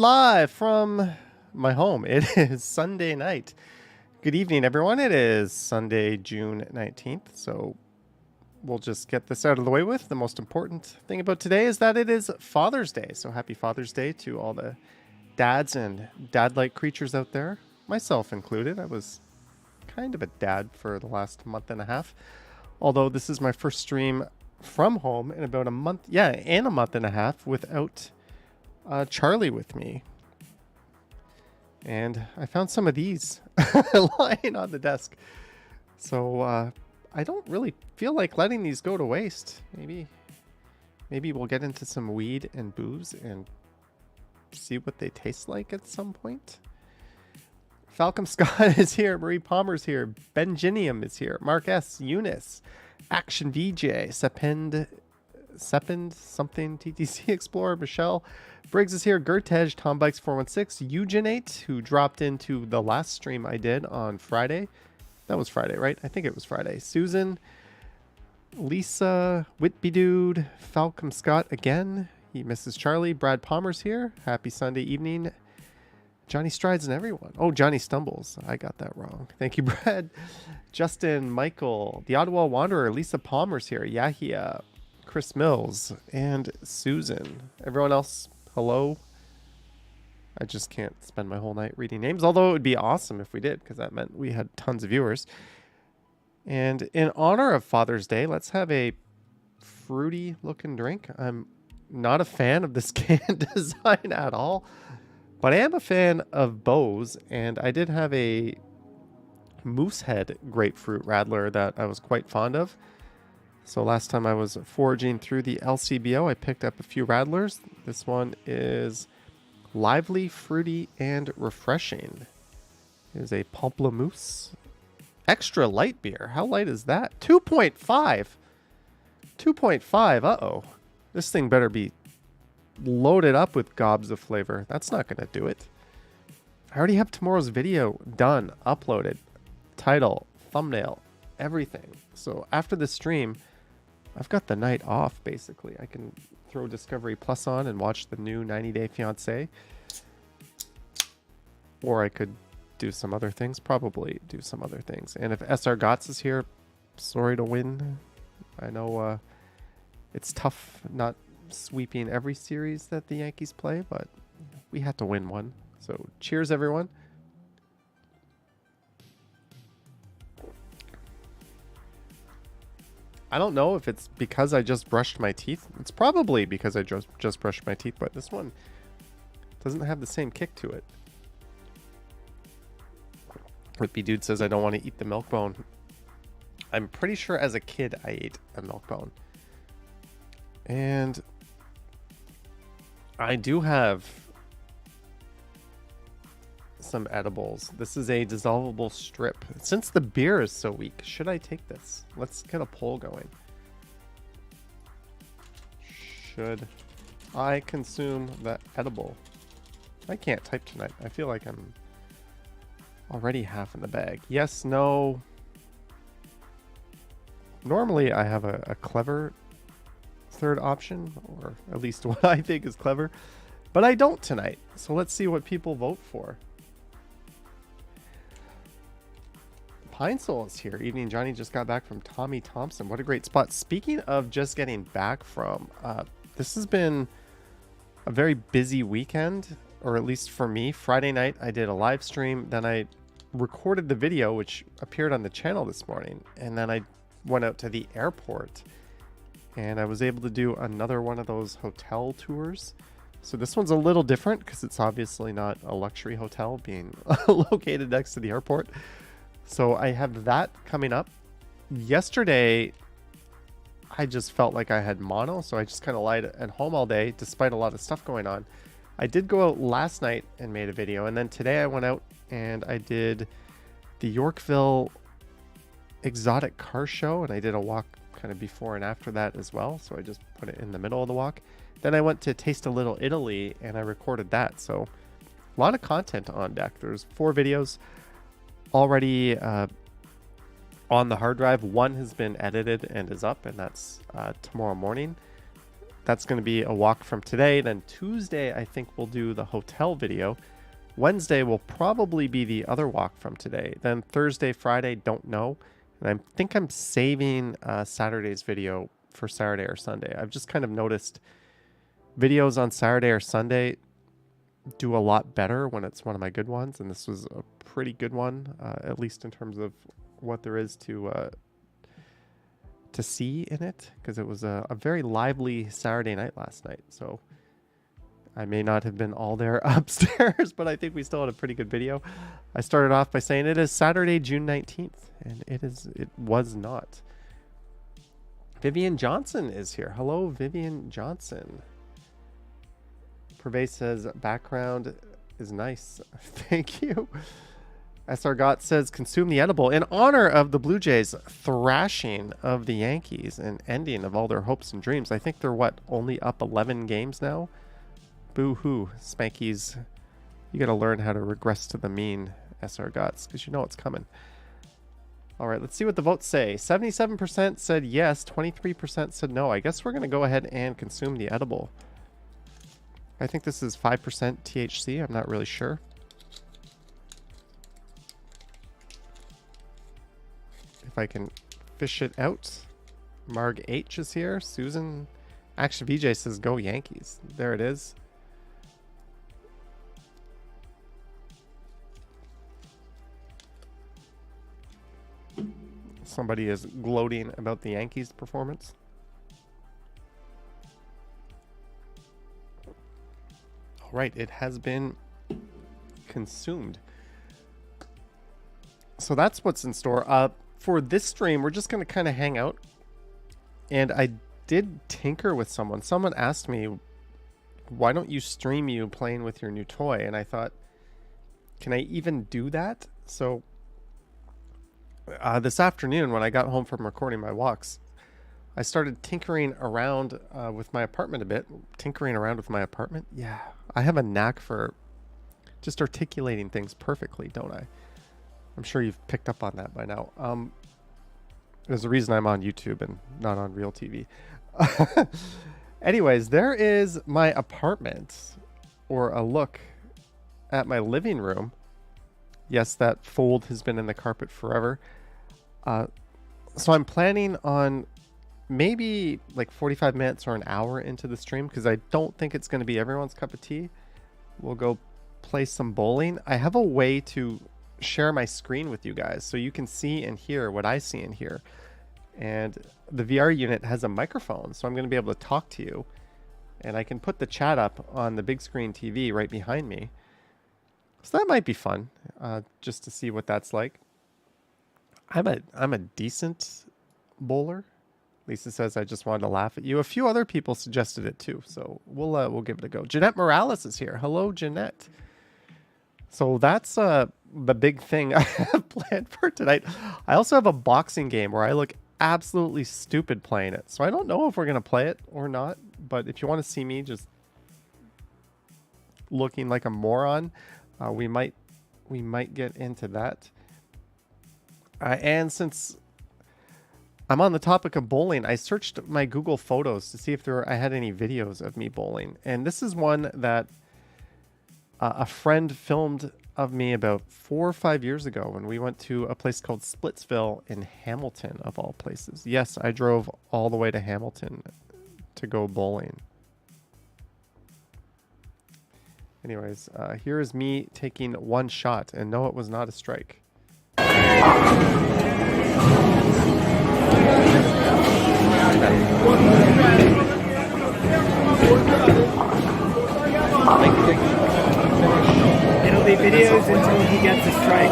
live from my home. It is Sunday night. Good evening, everyone. It is Sunday, June 19th. So we'll just get this out of the way with. The most important thing about today is that it is Father's Day. So happy Father's Day to all the dads and dad-like creatures out there, myself included. I was kind of a dad for the last month and a half. Although this is my first stream from home in about a month. Yeah, and a month and a half without Charlie with me. And I found some of these lying on the desk. So I don't really feel like letting these go to waste. Maybe we'll get into some weed and booze and see what they taste like at some point. Falcom Scott is here. Marie Palmer's here. Benjinium is here. Mark S. Eunice. Action VJ. Sepend something. TTC Explorer. Michelle. Briggs is here. Gertej. Tom Bikes 416. Eugenate, who dropped into the last stream I did on Friday. That was Friday, right? I think it was Friday. Susan. Lisa. Whitby Dude. Falcom Scott again. He misses Charlie. Brad Palmer's here. Happy Sunday evening. Johnny Strides and everyone. Oh, Johnny Stumbles. I got that wrong. Thank you, Brad. Justin, Michael, the Ottawa Wanderer, Lisa Palmer's here. Yahia, Chris Mills, and Susan. Everyone else, hello. I just can't spend my whole night reading names, although it would be awesome if we did, because that meant we had tons of viewers. And in honor of Father's Day, let's have a fruity looking drink. I'm not a fan of this can design at all. But I am a fan of Bose, and I did have a Moosehead grapefruit radler that I was quite fond of. So last time I was foraging through the LCBO, I picked up a few radlers. This one is lively, fruity, and refreshing. It is a Pamplemousse extra light beer. How light is that? 2.5. 2.5. Uh-oh. This thing better be loaded up with gobs of flavor. That's not going to do it. I already have tomorrow's video done, uploaded, title, thumbnail, everything. So after the stream, I've got the night off, basically. I can throw Discovery Plus on and watch the new 90 Day Fiancé. Or I could do some other things, probably do some other things. And if SR Gotts is here, sorry to win. I know it's tough not sweeping every series that the Yankees play, but we had to win one. So cheers, everyone. I don't know if it's because I just brushed my teeth. It's probably because I just brushed my teeth, but this one doesn't have the same kick to it. Whippy Dude says I don't want to eat the milk bone. I'm pretty sure as a kid I ate a milk bone. And I do have some edibles. This is a dissolvable strip. Since the beer is so weak, should I take this? Let's get a poll going. Should I consume the edible? I can't type tonight. I feel like I'm already half in the bag. Yes, no. Normally I have a clever third option, or at least what I think is clever, but I don't tonight. So let's see what people vote for. Pine Soul is here. Evening, Johnny. Just got back from Tommy Thompson. What a great spot. Speaking of just getting back from, this has been a very busy weekend, or at least for me. Friday night I did a live stream, then I recorded the video which appeared on the channel this morning, and then I went out to the airport and I was able to do another one of those hotel tours. So this one's a little different because it's obviously not a luxury hotel being located next to the airport. So I have that coming up. Yesterday, I just felt like I had mono, so I just kind of lied at home all day despite a lot of stuff going on. I did go out last night and made a video, and then today I went out and I did the Yorkville exotic car show, and I did a walk kind of before and after that as well, so I just put it in the middle of the walk. Then I went to Taste a Little Italy and I recorded that, so a lot of content on deck. There's 4 videos already on the hard drive. One has been edited and is up, and that's tomorrow morning. that's going to be a walk from today. Then Tuesday, I think we'll do the hotel video. Wednesday will probably be the other walk from today. Then Thursday, Friday, don't know. And I think I'm saving Saturday's video for Saturday or Sunday. I've just kind of noticed videos on Saturday or Sunday do a lot better when it's one of my good ones. And this was a pretty good one, at least in terms of what there is to see in it. Because it was a very lively Saturday night last night. So I may not have been all there upstairs, but I think we still had a pretty good video. I started off by saying it is Saturday, June 19th, and it was not. Vivian Johnson is here. Hello, Vivian Johnson. Purvey says background is nice. Thank you. SR Gott says consume the edible in honor of the Blue Jays thrashing of the Yankees and ending of all their hopes and dreams. I think they're what, only up 11 games now? Boo-hoo, Spankies. You got to learn how to regress to the mean, SR Guts, because you know it's coming. All right, let's see what the votes say. 77% said yes, 23% said no. I guess we're going to go ahead and consume the edible. I think this is 5% THC. I'm not really sure. If I can fish it out. Marg H is here. Susan. Action VJ says go Yankees. There it is. Somebody is gloating about the Yankees' performance. All right, it has been consumed. So that's what's in store. For this stream, we're just going to kind of hang out. And I did tinker with someone. Someone asked me, why don't you stream you playing with your new toy? And I thought, can I even do that? So this afternoon, when I got home from recording my walks, I started tinkering around with my apartment a bit. Tinkering around with my apartment? Yeah. I have a knack for just articulating things perfectly, don't I? I'm sure you've picked up on that by now. There's a reason I'm on YouTube and not on real TV. Anyways, there is my apartment, or a look at my living room. Yes, that fold has been in the carpet forever. So I'm planning on maybe like 45 minutes or an hour into the stream, because I don't think it's going to be everyone's cup of tea. We'll go play some bowling. I have a way to share my screen with you guys so you can see and hear what I see and hear. And the VR unit has a microphone, so I'm going to be able to talk to you. And I can put the chat up on the big screen TV right behind me. So that might be fun, just to see what that's like. I'm a decent bowler. Lisa says I just wanted to laugh at you. A few other people suggested it too, so we'll give it a go. Jeanette Morales is here. Hello, Jeanette. So that's the big thing I have planned for tonight. I also have a boxing game where I look absolutely stupid playing it. So I don't know if we're going to play it or not, but if you want to see me just looking like a moron, we might get into that. And since I'm on the topic of bowling, I searched my Google Photos to see if I had any videos of me bowling. And this is one that a friend filmed of me about 4 or 5 years ago when we went to a place called Splitsville in Hamilton, of all places. Yes, I drove all the way to Hamilton to go bowling. Anyways, here is me taking one shot, and no, it was not a strike. It'll be videos until he gets a strike.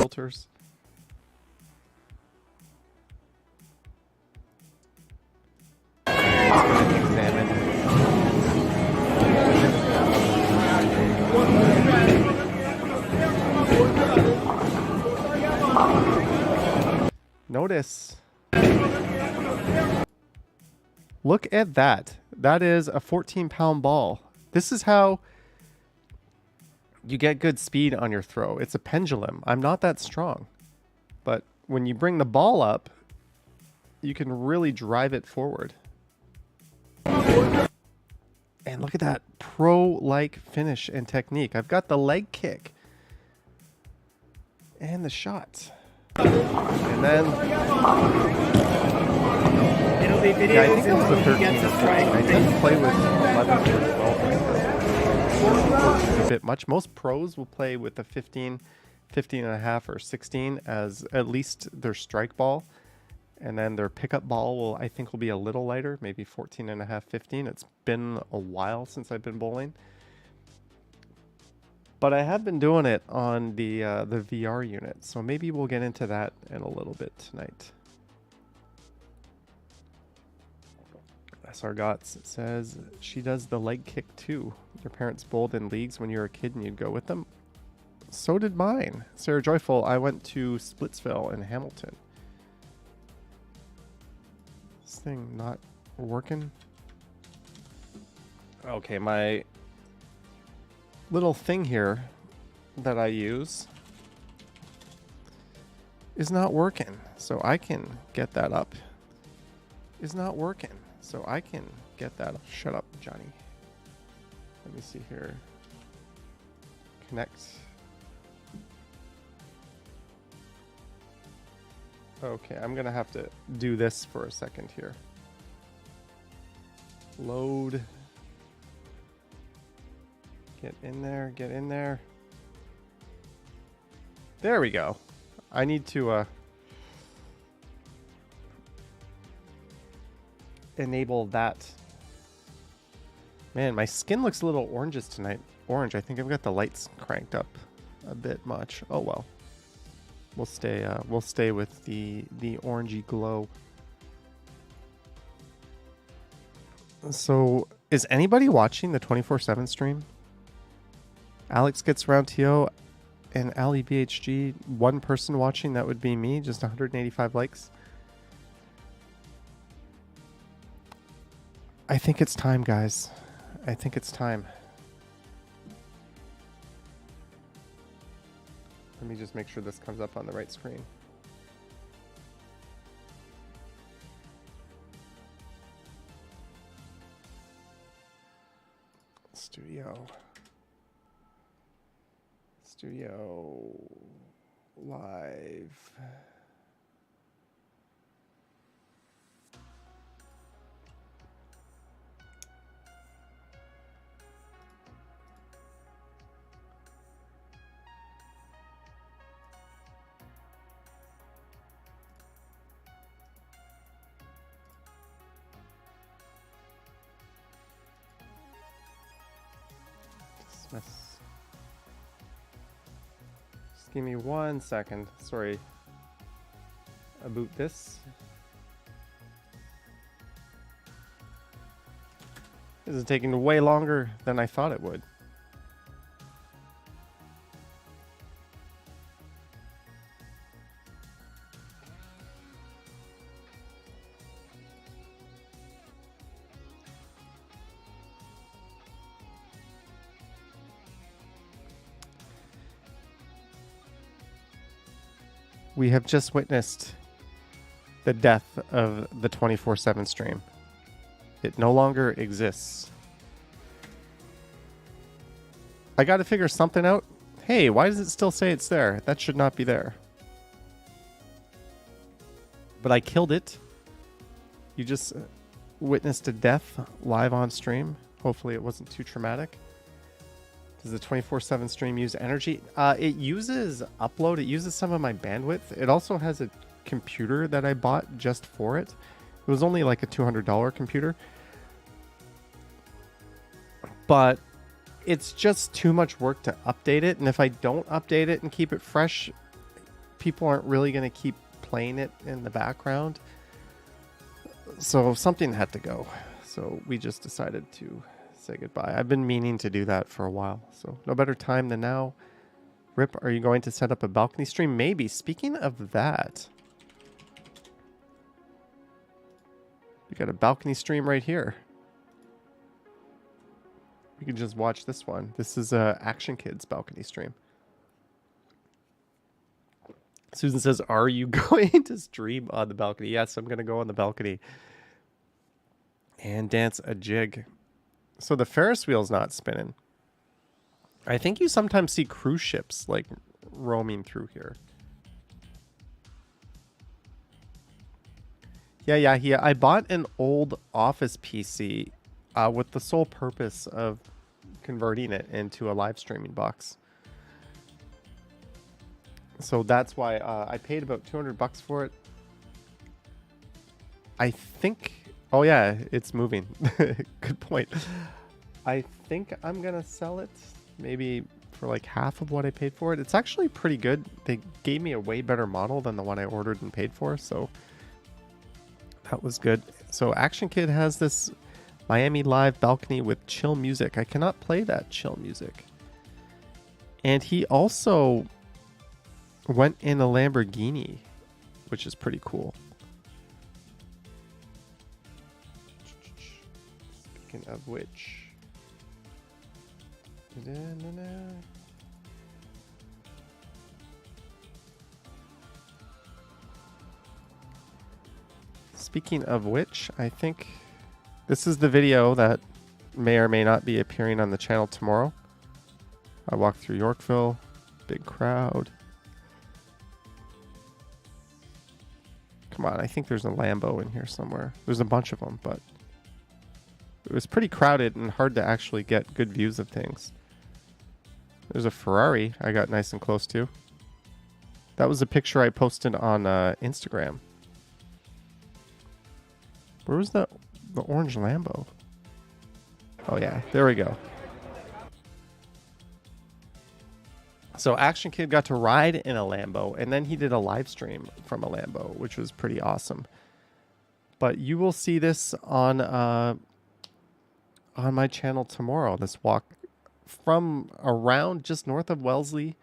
Filters. Examine. Notice. Look at that. That is a 14-pound ball. This is how you get good speed on your throw. It's a pendulum. I'm not that strong. But when you bring the ball up, you can really drive it forward. And look at that pro-like finish and technique. I've got the leg kick and the shot. And then It'll be yeah, I videos think it was the until 13 he gets or a 14. strike. I tend to play with 11 or 12. A bit much. Most pros will play with the 15, 15 and a half, or 16 as at least their strike ball. And then their pickup ball will, I think, will be a little lighter, maybe 14 and a half, 15. It's been a while since I've been bowling. But I have been doing it on the VR unit, so maybe we'll get into that in a little bit tonight. SR Gots says she does the leg kick too. Your parents bowled in leagues when you were a kid and you'd go with them. So did mine. Sarah Joyful, I went to Splitsville in Hamilton. This thing not working. Okay, my little thing here that I use is not working, so I can get that up. Is not working, so I can get that up. Shut up, Johnny. Let me see here. Connect. Okay, I'm gonna have to do this for a second here. Load. Get in there, get in there. There we go. I need to enable that. Man, my skin looks a little oranges tonight. Orange, I think I've got the lights cranked up a bit much. Oh well. We'll stay with the orangey glow. So, is anybody watching the 24/7 stream? Alex gets around TO and Ali BHG, one person watching, that would be me, just 185 likes. I think it's time, guys. I think it's time. Let me just make sure this comes up on the right screen. Studio live. Dismiss. Just give me 1 second. Sorry. About this. This is taking way longer than I thought it would. We have just witnessed the death of the 24/7 stream. It no longer exists. I got to figure something out. Hey, why does it still say it's there? That should not be there. But I killed it. You just witnessed a death live on stream. Hopefully it wasn't too traumatic. Does the 24/7 stream use energy? It uses upload. It uses some of my bandwidth. It also has a computer that I bought just for it. It was only like a $200 computer. But it's just too much work to update it. And if I don't update it and keep it fresh, people aren't really going to keep playing it in the background. So something had to go. So we just decided to say goodbye. I've been meaning to do that for a while, so no better time than now. Rip, are you going to set up a balcony stream? Maybe. Speaking of that, we got a balcony stream right here. We can just watch this one. This is Action Kids balcony stream. Susan says, are you going to stream on the balcony? Yes, I'm going to go on the balcony and dance a jig. So the Ferris wheel's not spinning. I think you sometimes see cruise ships like roaming through here. Yeah. I bought an old office PC with the sole purpose of converting it into a live streaming box. So that's why I paid about $200 for it. I think... Oh, yeah, it's moving. Good point. I think I'm going to sell it maybe for like half of what I paid for it. It's actually pretty good. They gave me a way better model than the one I ordered and paid for, so that was good. So Action Kid has this Miami Live balcony with chill music. I cannot play that chill music. And he also went in a Lamborghini, which is pretty cool. Speaking of which... Speaking of which, I think this is the video that may or may not be appearing on the channel tomorrow. I walked through Yorkville, big crowd. Come on, I think there's a Lambo in here somewhere. There's a bunch of them, but it was pretty crowded and hard to actually get good views of things. There's a Ferrari I got nice and close to. That was a picture I posted on Instagram. Where was the orange Lambo? Oh yeah, there we go. So Action Kid got to ride in a Lambo, and then he did a live stream from a Lambo, which was pretty awesome. But you will see this on my channel tomorrow. This walk from around just north of Wellesley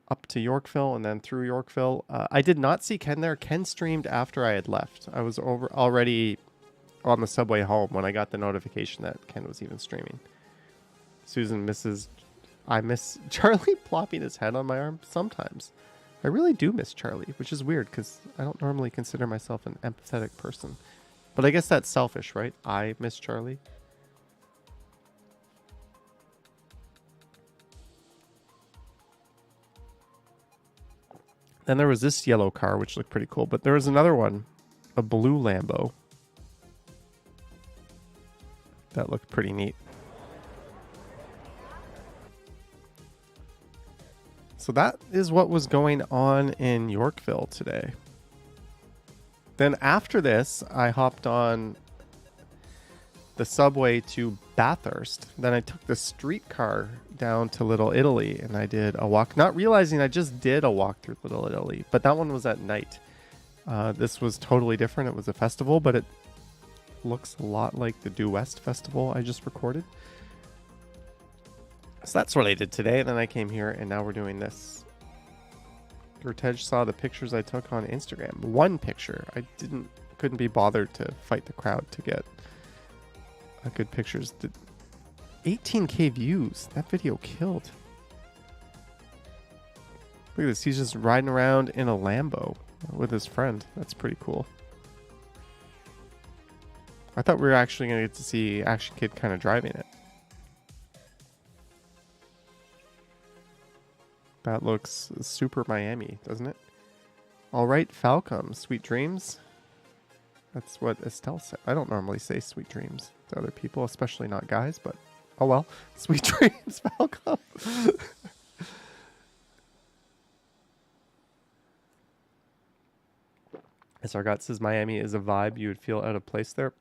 up to Yorkville and then through Yorkville. I did not see Ken there. Ken streamed after I had left. I was already on the subway home when I got the notification that Ken was even streaming. Susan I miss Charlie plopping his head on my arm sometimes. I really do miss Charlie, which is weird because I don't normally consider myself an empathetic person. But I guess that's selfish, right? I miss Charlie. Then there was this yellow car, which looked pretty cool. But there was another one, a blue Lambo. That looked pretty neat. So that is what was going on in Yorkville today. Then after this, I hopped on the subway to Bathurst. Then I took the streetcar down to Little Italy and I did a walk, not realizing I just did a walk through Little Italy, but that one was at night. This was totally different. It was a festival, but it looks a lot like the Due West festival I just recorded. So that's what I did today. Then I came here and now we're doing this. Gertej saw the pictures I took on Instagram. One picture. I couldn't be bothered to fight the crowd to get good pictures. 18k views. That video killed. Look at this. He's just riding around in a Lambo with his friend. That's pretty cool. I thought we were actually going to get to see Action Kid kind of driving it. That looks super Miami, doesn't it? All right, Falcom. Sweet dreams. That's what Estelle said. I don't normally say sweet dreams to other people, especially not guys, but oh well. Sweet dreams, Falcom. Sargot says Miami is a vibe you would feel out of place there.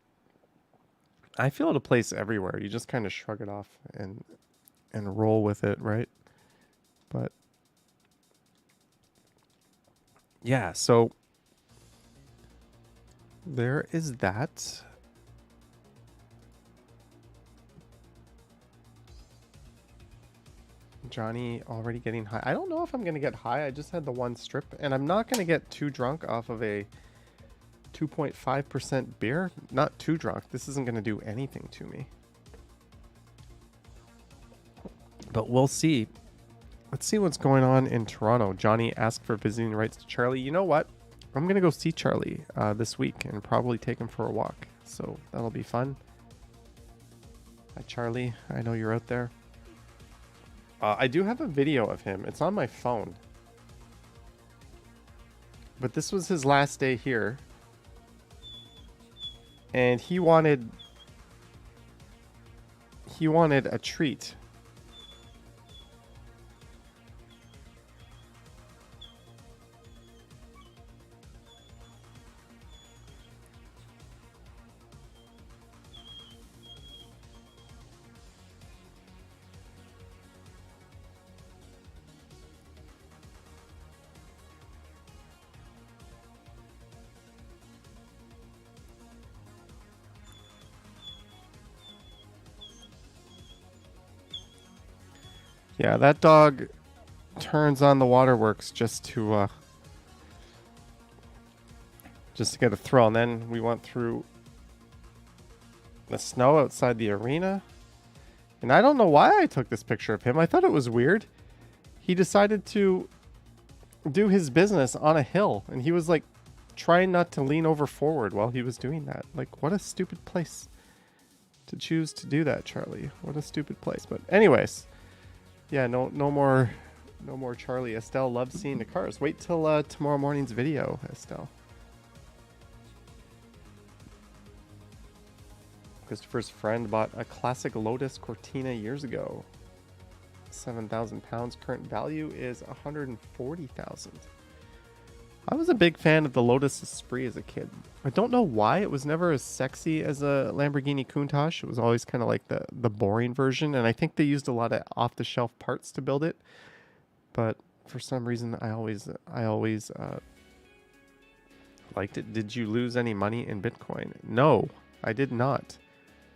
I feel out of place everywhere. You just kind of shrug it off and roll with it, right? But yeah, so there is that. Johnny already getting high. I don't know if I'm going to get high. I just had the one strip, and I'm not going to get too drunk off of a 2.5% beer. Not too drunk. This isn't going to do anything to me. But we'll see. Let's see what's going on in Toronto. Johnny asked for visiting rights to Charlie. You know what? I'm going to go see Charlie this week and probably take him for a walk. So that'll be fun. Hi, Charlie. I know you're out there. I do have a video of him. It's on my phone. But this was his last day here. And he wanted a treat. Yeah, that dog turns on the waterworks just to get a thrill. And then we went through the snow outside the arena. And I don't know why I took this picture of him. I thought it was weird. He decided to do his business on a hill. And he was like trying not to lean over forward while he was doing that. Like, what a stupid place to choose to do that, Charlie. What a stupid place. But anyways... Yeah, no more Charlie. Estelle loves seeing the cars. Wait till tomorrow morning's video, Estelle. Christopher's friend bought a classic Lotus Cortina years ago. 7,000 pounds. Current value is 140,000. I was a big fan of the Lotus Esprit as a kid. I don't know why. It was never as sexy as a Lamborghini Countach. It was always kind of like the boring version. And I think they used a lot of off-the-shelf parts to build it. But for some reason, I always liked it. Did you lose any money in Bitcoin? No, I did not.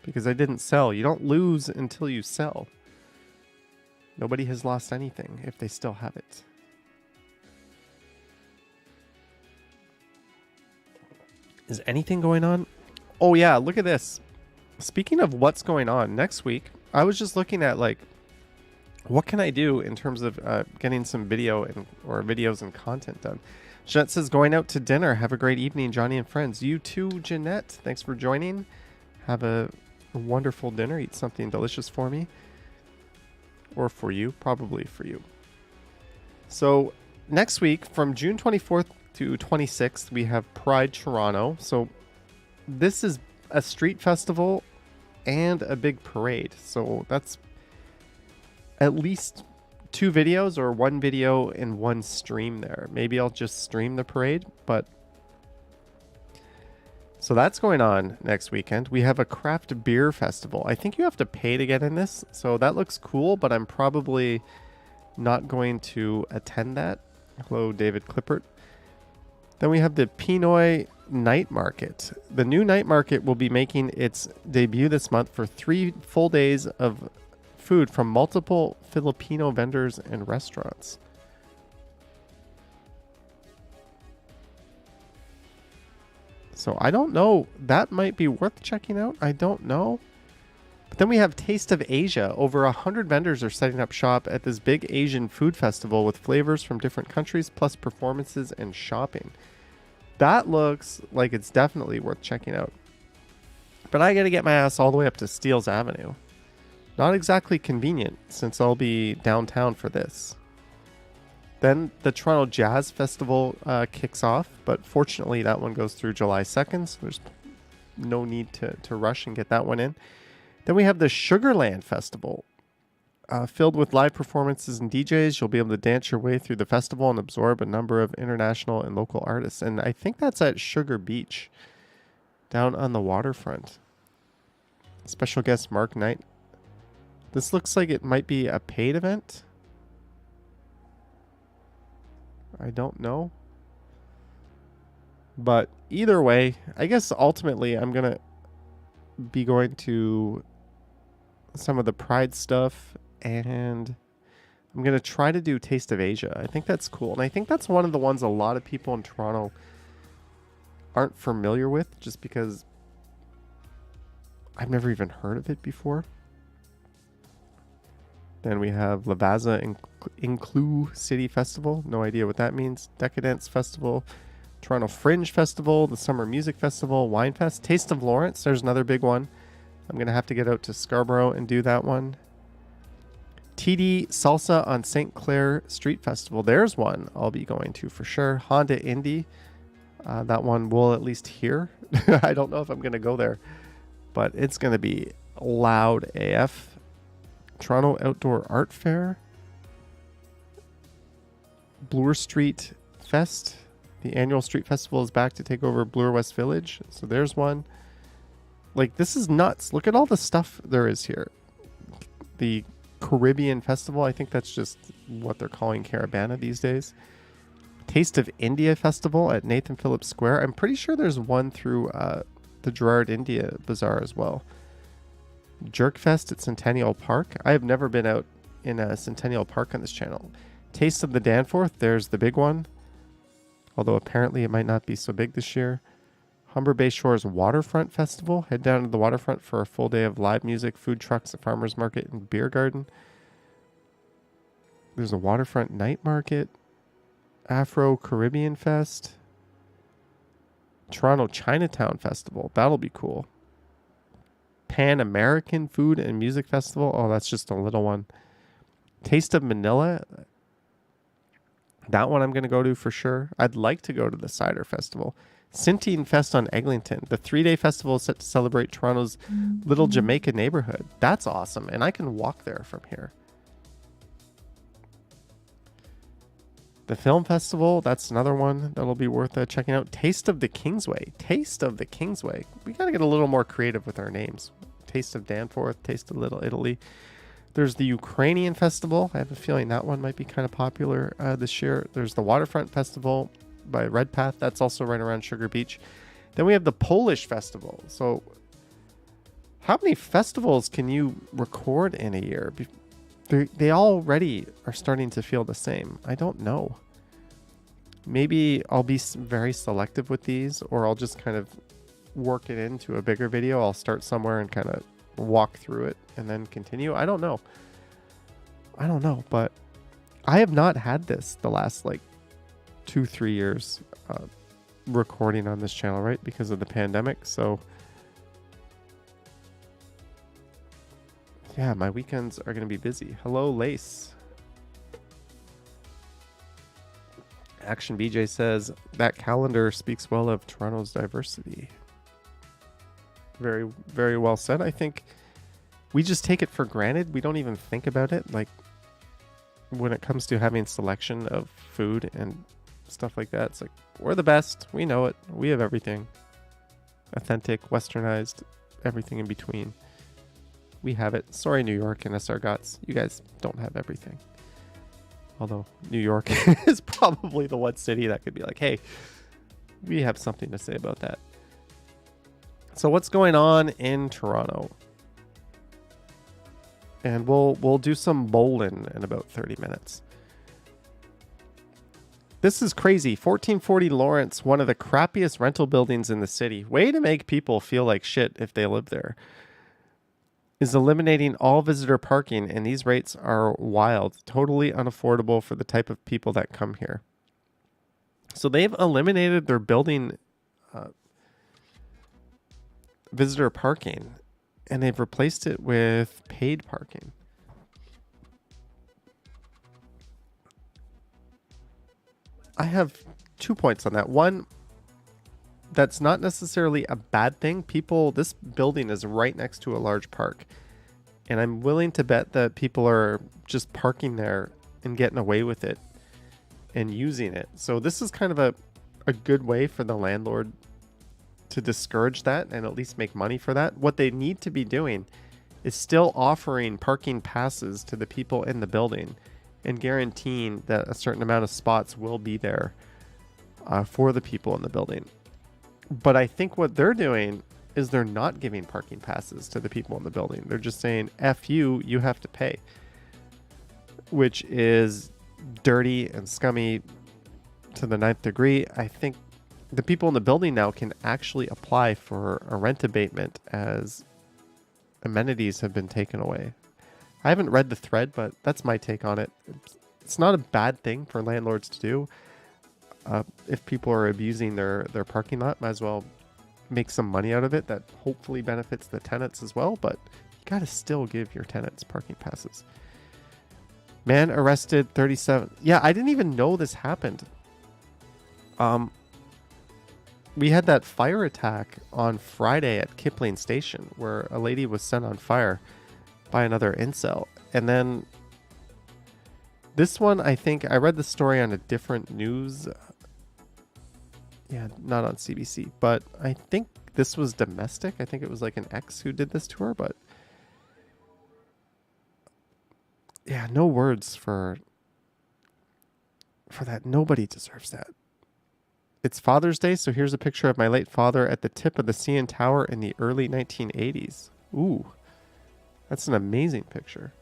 Because I didn't sell. You don't lose until you sell. Nobody has lost anything if they still have it. Is anything going on? Oh yeah, look at this. Speaking of what's going on, next week, I was just looking at like, what can I do in terms of getting some video or videos and content done? Jeanette says, going out to dinner. Have a great evening, Johnny and friends. You too, Jeanette. Thanks for joining. Have a wonderful dinner. Eat something delicious for me. Or for you. Probably for you. So next week, from June 24th to 26th, we have Pride Toronto. So this is a street festival and a big parade. So that's at least 2 videos or 1 video and 1 stream there. Maybe I'll just stream the parade, but so that's going on next weekend. We have a craft beer festival. I think you have to pay to get in this. So that looks cool, but I'm probably not going to attend that. Hello, David Clippert. Then we have the Pinoy Night Market. The new night market will be making its debut this month for 3 full days of food from multiple Filipino vendors and restaurants. So I don't know. That might be worth checking out. I don't know. But then we have Taste of Asia. Over 100 vendors are setting up shop at this big Asian food festival with flavors from different countries, plus performances and shopping. That looks like it's definitely worth checking out. But I got to get my ass all the way up to Steeles Avenue. Not exactly convenient, since I'll be downtown for this. Then the Toronto Jazz Festival kicks off, but fortunately that one goes through July 2nd, so there's no need to rush and get that one in. Then we have the Sugarland Festival. Filled with live performances and DJs, you'll be able to dance your way through the festival and absorb a number of international and local artists. And I think that's at Sugar Beach, down on the waterfront. Special guest Mark Knight. This looks like it might be a paid event. I don't know. But either way, I guess ultimately I'm going to be going to some of the Pride stuff, and I'm going to try to do Taste of Asia. I think that's cool. And I think that's one of the ones a lot of people in Toronto aren't familiar with, just because I've never even heard of it before. Then we have Lavazza Inclu City Festival. No idea what that means. Decadence Festival. Toronto Fringe Festival. The Summer Music Festival. Wine Fest. Taste of Lawrence. There's another big one. I'm going to have to get out to Scarborough and do that one. TD Salsa on St. Clair Street Festival. There's one I'll be going to for sure. Honda Indy. That one we'll at least hear. I don't know if I'm going to go there, but it's going to be loud AF. Toronto Outdoor Art Fair. Bloor Street Fest. The annual street festival is back to take over Bloor West Village. So there's one. Like, this is nuts. Look at all the stuff there is here. The Caribbean Festival. I think that's just what they're calling Carabana these days. Taste of India Festival at Nathan Phillips Square. I'm pretty sure there's one through the Gerard India Bazaar as well. Jerk Fest at Centennial Park. I have never been out in a Centennial Park on this channel. Taste of the Danforth. There's the big one. Although apparently it might not be so big this year. Humber Bay Shores Waterfront Festival. Head down to the waterfront for a full day of live music, food trucks, a farmer's market, and beer garden. There's a waterfront night market. Afro Caribbean Fest. Toronto Chinatown Festival. That'll be cool. Pan American Food and Music Festival. Oh, that's just a little one. Taste of Manila. That one I'm going to go to for sure. I'd like to go to the Cider Festival. Centene Fest on Eglinton. The 3-day festival is set to celebrate Toronto's Little Jamaica neighborhood. That's awesome. And I can walk there from here. The Film Festival. That's another one that'll be worth checking out. Taste of the Kingsway. Taste of the Kingsway. We got to get a little more creative with our names. Taste of Danforth. Taste of Little Italy. There's the Ukrainian Festival. I have a feeling that one might be kind of popular this year. There's the Waterfront Festival by Redpath. That's also right around Sugar Beach. Then we have the Polish Festival. So how many festivals can you record in a year? They already are starting to feel the same. I don't know. Maybe I'll be very selective with these, or I'll just kind of work it into a bigger video. I'll start somewhere and kind of walk through it and then continue. I don't know, but I have not had this the last like 2-3 years recording on this channel, right? Because of the pandemic. So yeah, my weekends are going to be busy. Hello, Lace. Action BJ says that calendar speaks well of Toronto's diversity. Very, very well said. I think we just take it for granted. We don't even think about it. Like when it comes to having selection of food and stuff like that, it's like, we're the best. We know it. We have everything. Authentic, westernized, everything in between. We have it. Sorry, New York and SR Gots. You guys don't have everything. Although New York is probably the one city that could be like, hey, we have something to say about that. So what's going on in Toronto? And we'll do some bowling in about 30 minutes. This is crazy. 1440 Lawrence, one of the crappiest rental buildings in the city. Way to make people feel like shit if they live there. Is eliminating all visitor parking, and these rates are wild. Totally unaffordable for the type of people that come here. So they've eliminated their building visitor parking, and they've replaced it with paid parking. I have 2 points on that. One, that's not necessarily a bad thing. This building is right next to a large park, and I'm willing to bet that people are just parking there and getting away with it and using it. So this is kind of a good way for the landlord to discourage that and at least make money for that. What they need to be doing is still offering parking passes to the people in the building and guaranteeing that a certain amount of spots will be there for the people in the building. But I think what they're doing is they're not giving parking passes to the people in the building. They're just saying, F you, you have to pay. Which is dirty and scummy to the 9th degree. I think the people in the building now can actually apply for a rent abatement as amenities have been taken away. I haven't read the thread, but that's my take on it. It's not a bad thing for landlords to do. If people are abusing their parking lot, might as well make some money out of it that hopefully benefits the tenants as well, but you gotta still give your tenants parking passes. Man arrested 37. Yeah, I didn't even know this happened. We had that fire attack on Friday at Kipling Station where a lady was set on fire by another incel. And then this one, I think I read the story on a different news. Yeah, not on CBC, but I think this was domestic. I think it was like an ex who did this to her, but yeah, no words for that. Nobody deserves that. It's Father's Day, so here's a picture of my late father at the tip of the CN Tower in the early 1980s. Ooh, that's an amazing picture.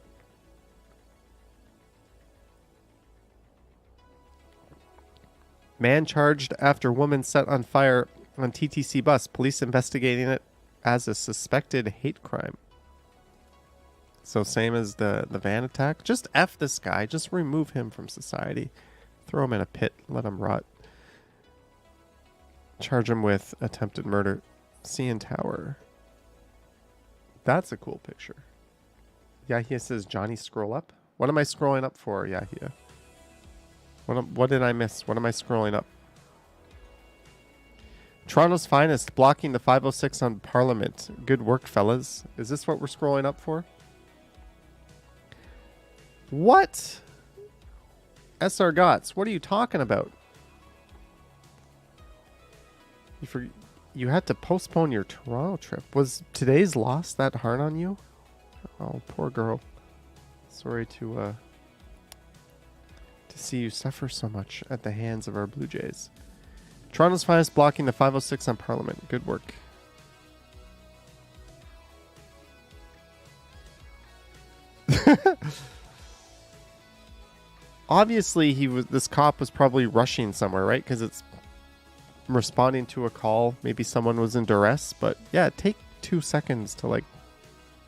Man charged after woman set on fire on TTC bus. Police investigating it as a suspected hate crime. So same as the van attack. Just F this guy. Just remove him from society. Throw him in a pit. Let him rot. Charge him with attempted murder. CN Tower. That's a cool picture. Yahya says, Johnny, scroll up. What am I scrolling up for, Yahya? What did I miss? What am I scrolling up? Toronto's finest blocking the 506 on Parliament. Good work, fellas. Is this what we're scrolling up for? What? SR Gots, what are you talking about? You had to postpone your Toronto trip. Was today's loss that hard on you? Oh, poor girl. Sorry to see you suffer so much at the hands of our Blue Jays. Toronto's finest blocking the 506 on Parliament. Good work. Obviously, this cop was probably rushing somewhere, right? Because it's responding to a call. Maybe someone was in duress. But yeah, take 2 seconds to like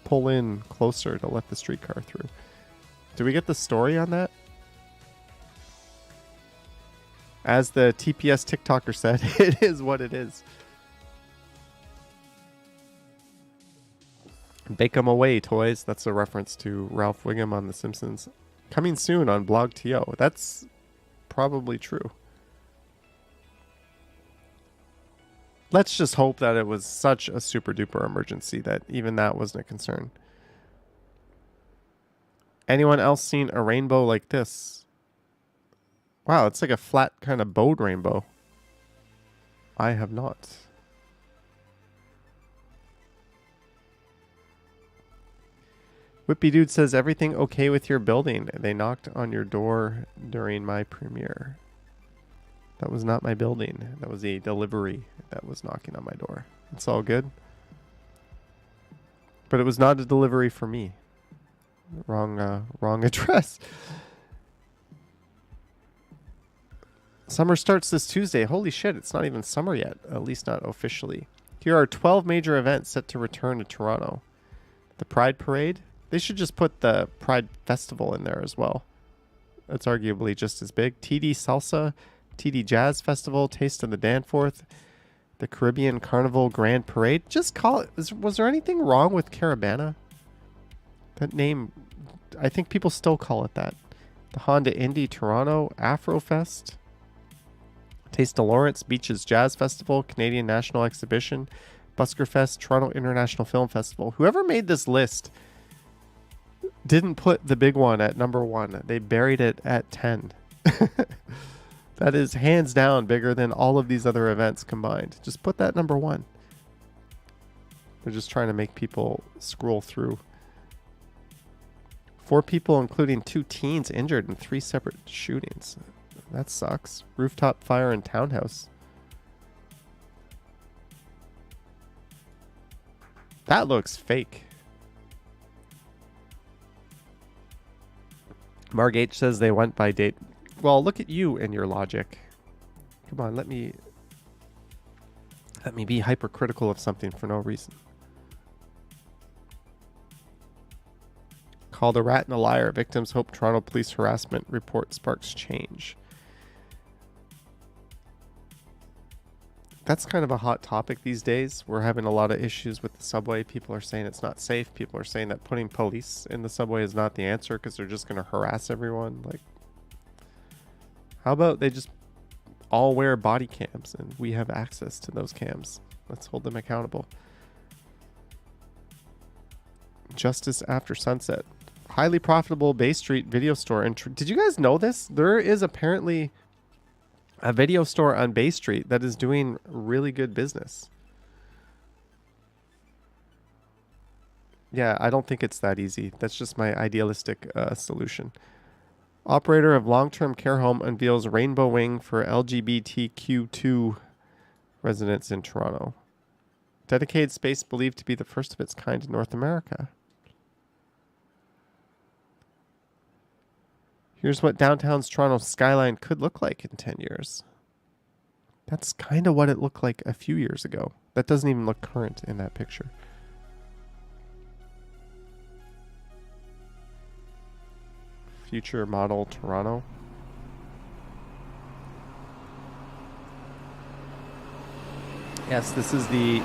pull in closer to let the streetcar through. Do we get the story on that? As the TPS TikToker said, it is what it is. Bake 'em away, toys. That's a reference to Ralph Wiggum on The Simpsons. Coming soon on BlogTO. That's probably true. Let's just hope that it was such a super duper emergency that even that wasn't a concern. Anyone else seen a rainbow like this? Wow, it's like a flat kind of bowed rainbow. I have not. Whippy Dude says, everything okay with your building? They knocked on your door during my premiere. That was not my building. That was a delivery that was knocking on my door. It's all good. But it was not a delivery for me. Wrong address. Summer starts this Tuesday. Holy shit, it's not even summer yet. At least not officially. Here are 12 major events set to return to Toronto. The Pride Parade. They should just put the Pride Festival in there as well. That's arguably just as big. TD Salsa, TD Jazz Festival, Taste of the Danforth, the Caribbean Carnival Grand Parade. Just call it. Was there anything wrong with Caravana? That name, I think people still call it that. The Honda Indy Toronto, Afrofest, Taste of Lawrence, Beaches Jazz Festival, Canadian National Exhibition, Buskerfest, Toronto International Film Festival. Whoever made this list didn't put the big one at number 1. They buried it at 10. That is hands down bigger than all of these other events combined. Just put that number 1. They're just trying to make people scroll through. 4 people, including 2 teens, injured in 3 separate shootings. That sucks. Rooftop fire in townhouse. That looks fake. Marg H says they went by date. Well, look at you and your logic. Come on, let me be hypercritical of something for no reason. Called a rat and a liar. Victims hope Toronto police harassment report sparks change. That's kind of a hot topic these days. We're having a lot of issues with the subway. People are saying it's not safe. People are saying that putting police in the subway is not the answer because they're just going to harass everyone. Like, how about they just all wear body cams and we have access to those cams? Let's hold them accountable. Justice after sunset. Highly profitable Bay Street video store. Did you guys know this? There is apparently a video store on Bay Street that is doing really good business. Yeah, I don't think it's that easy. That's just my idealistic solution. Operator of long-term care home unveils rainbow wing for LGBTQ2 residents in Toronto. Dedicated space believed to be the first of its kind in North America. Here's what downtown's Toronto skyline could look like in 10 years. That's kind of what it looked like a few years ago. That doesn't even look current in that picture. Future model Toronto. Yes, this is the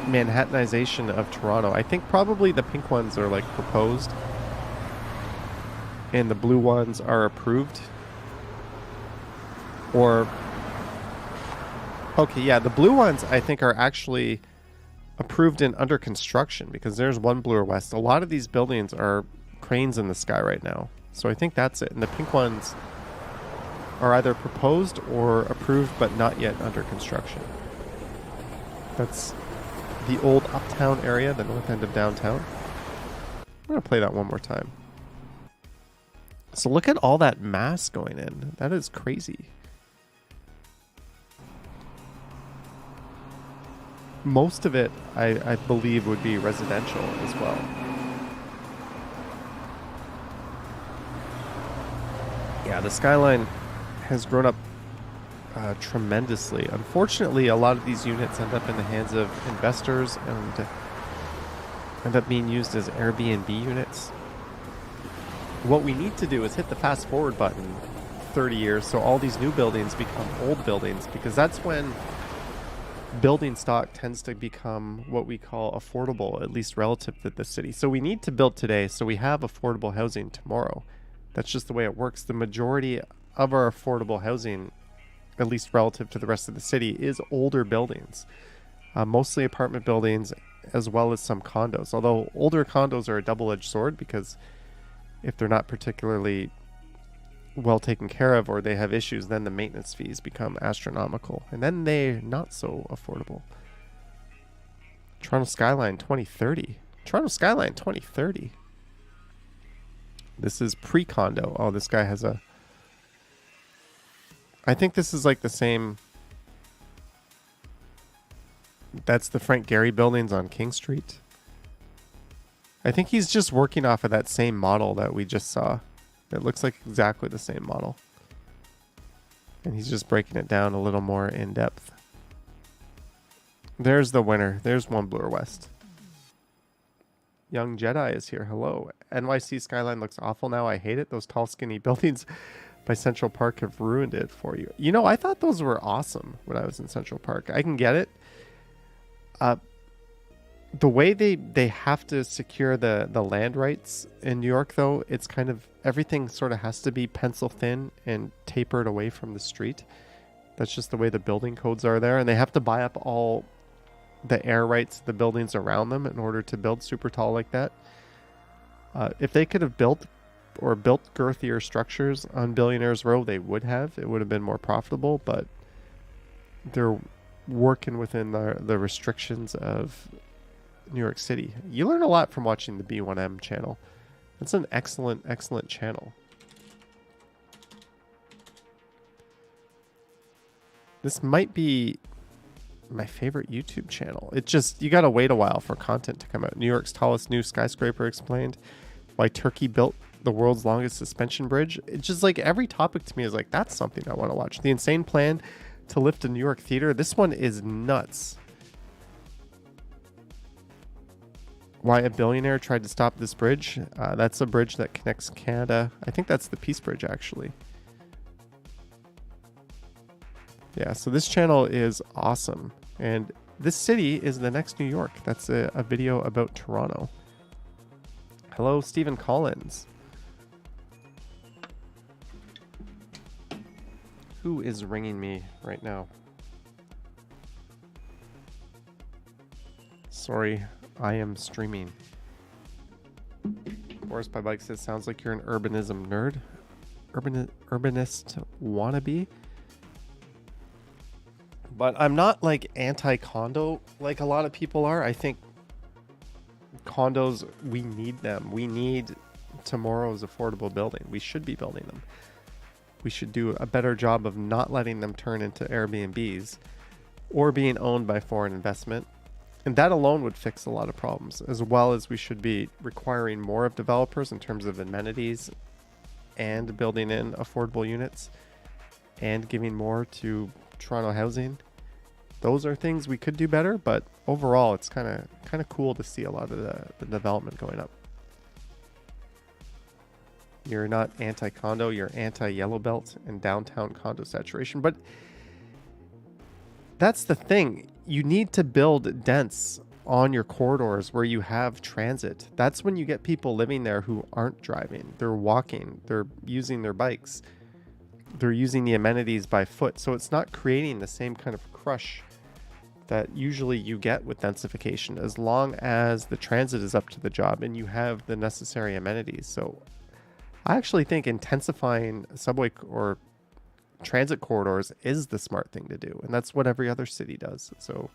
Manhattanization of Toronto. I think probably the pink ones are like proposed and the blue ones are approved. Or okay, yeah, the blue ones I think are actually approved and under construction because there's one Bloor West. A lot of these buildings are cranes in the sky right now. So I think that's it. And the pink ones are either proposed or approved but not yet under construction. That's the old uptown area, the north end of downtown. I'm going to play that one more time. So look at all that mass going in. That is crazy. Most of it, I believe, would be residential as well. Yeah, the skyline has grown up tremendously. Unfortunately, a lot of these units end up in the hands of investors and end up being used as Airbnb units. What we need to do is hit the fast forward button 30 years so all these new buildings become old buildings, because that's when building stock tends to become what we call affordable, at least relative to the city. So we need to build today so we have affordable housing tomorrow. That's just the way it works. The majority of our affordable housing, at least relative to the rest of the city, is older buildings, mostly apartment buildings as well as some condos. Although older condos are a double-edged sword, because if they're not particularly well taken care of or they have issues, then the maintenance fees become astronomical, and then they're not so affordable. Toronto Skyline 2030. Toronto Skyline 2030. This is pre-condo. Oh, this guy has a... I think this is like the same... That's the Frank Gehry buildings on King Street. I think he's just working off of that same model that we just saw. It looks like exactly the same model. And he's just breaking it down a little more in depth. There's the winner. There's one Bloor West. Young Jedi is here. Hello. NYC skyline looks awful now. I hate it. Those tall, skinny buildings by Central Park have ruined it for you. You know, I thought those were awesome when I was in Central Park. I can get it. The way they have to secure the land rights in New York, though, it's kind of everything sort of has to be pencil thin and tapered away from the street. That's just the way the building codes are there. And they have to buy up all the air rights, the buildings around them, in order to build super tall like that. If they could have built girthier structures on Billionaires Row, they would have. It would have been more profitable, but they're working within the restrictions of New York City. You learn a lot from watching the B1M channel. That's an excellent, excellent channel. This might be my favorite YouTube channel. It just, you gotta wait a while for content to come out. New York's tallest new skyscraper explained. Why Turkey built the world's longest suspension bridge. It's just like every topic to me is like, that's something I want to watch. The insane plan to lift a New York theater. This one is nuts. why a billionaire tried to stop this bridge. That's a bridge that connects Canada. I think that's the Peace Bridge, actually. Yeah, so this channel is awesome. And this city is the next New York. That's a video about Toronto. Hello, Stephen Collins. Who is ringing me right now? Sorry, I am streaming. Forest by Bike says, sounds like you're an urbanism nerd. Urbanist wannabe. But I'm not like anti-condo like a lot of people are. I think condos, we need them. We need tomorrow's affordable building. We should be building them. We should do a better job of not letting them turn into Airbnbs or being owned by foreign investment. And that alone would fix a lot of problems, as well as we should be requiring more of developers in terms of amenities and building in affordable units and giving more to Toronto housing. Those are things we could do better, but overall it's kind of cool to see a lot of the development going up. You're not anti-condo, you're anti-yellow belt and downtown condo saturation. But that's the thing. You need to build dense on your corridors where you have transit. That's when you get people living there who aren't driving. They're walking, they're using their bikes, they're using the amenities by foot. So it's not creating the same kind of crush that usually you get with densification, as long as the transit is up to the job and you have the necessary amenities. So I actually think intensifying subway or transit corridors is the smart thing to do. And that's what every other city does. So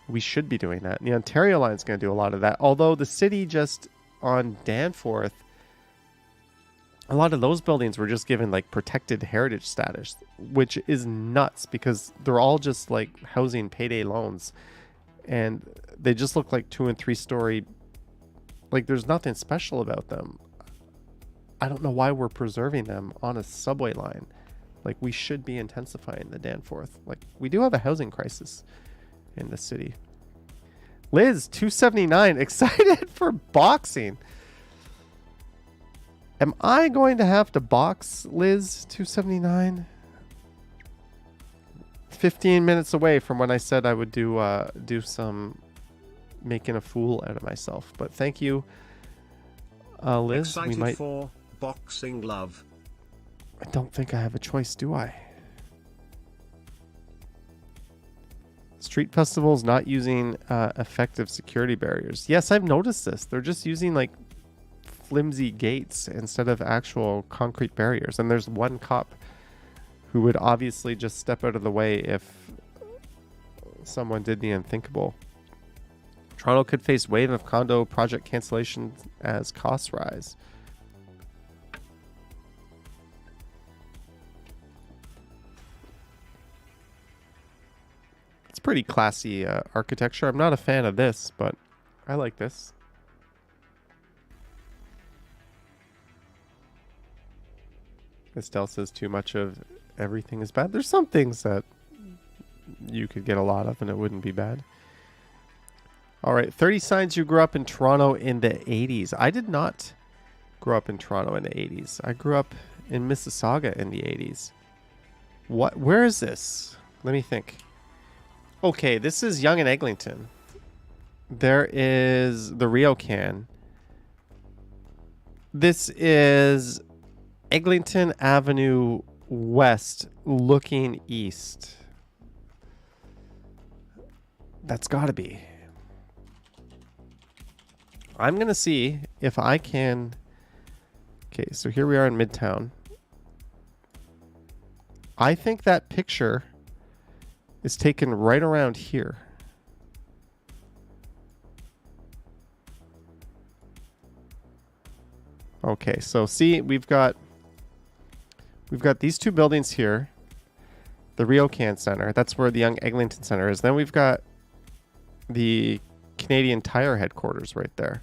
we should be doing that. And the Ontario line is going to do a lot of that. Although the city just on Danforth, a lot of those buildings were just given like protected heritage status, which is nuts because they're all just like housing payday loans. And they just look like 2- and 3-story. Like there's nothing special about them. I don't know why we're preserving them on a subway line. Like we should be intensifying the Danforth. Like we do have a housing crisis in the city. Liz, 279, excited for boxing. Am I going to have to box Liz, 279? 15 minutes away from when I said I would do some making a fool out of myself. But thank you, Liz. Excited we might. For boxing love. I don't think I have a choice, do I? Street festivals not using effective security barriers. Yes, I've noticed this. They're just using like flimsy gates instead of actual concrete barriers. And there's one cop who would obviously just step out of the way if someone did the unthinkable. Toronto could face wave of condo project cancellations as costs rise. It's pretty classy architecture. I'm not a fan of this, but I like this. Estelle says too much of everything is bad. There's some things that you could get a lot of and it wouldn't be bad. All right, 30 signs you grew up in Toronto in the 80s. I did not grow up in Toronto in the 80s. I grew up in Mississauga in the 80s. What? Where is this? Let me think. Okay, this is Yonge and Eglinton. There is the Riocan. This is Eglinton Avenue West looking east. That's gotta be. I'm gonna see if I can. Okay, so here we are in Midtown. I think that picture is taken right around here. Okay, so see, we've got these two buildings here. The Riocan Center, that's where the Yonge Eglinton Center is. Then we've got the Canadian Tire headquarters right there.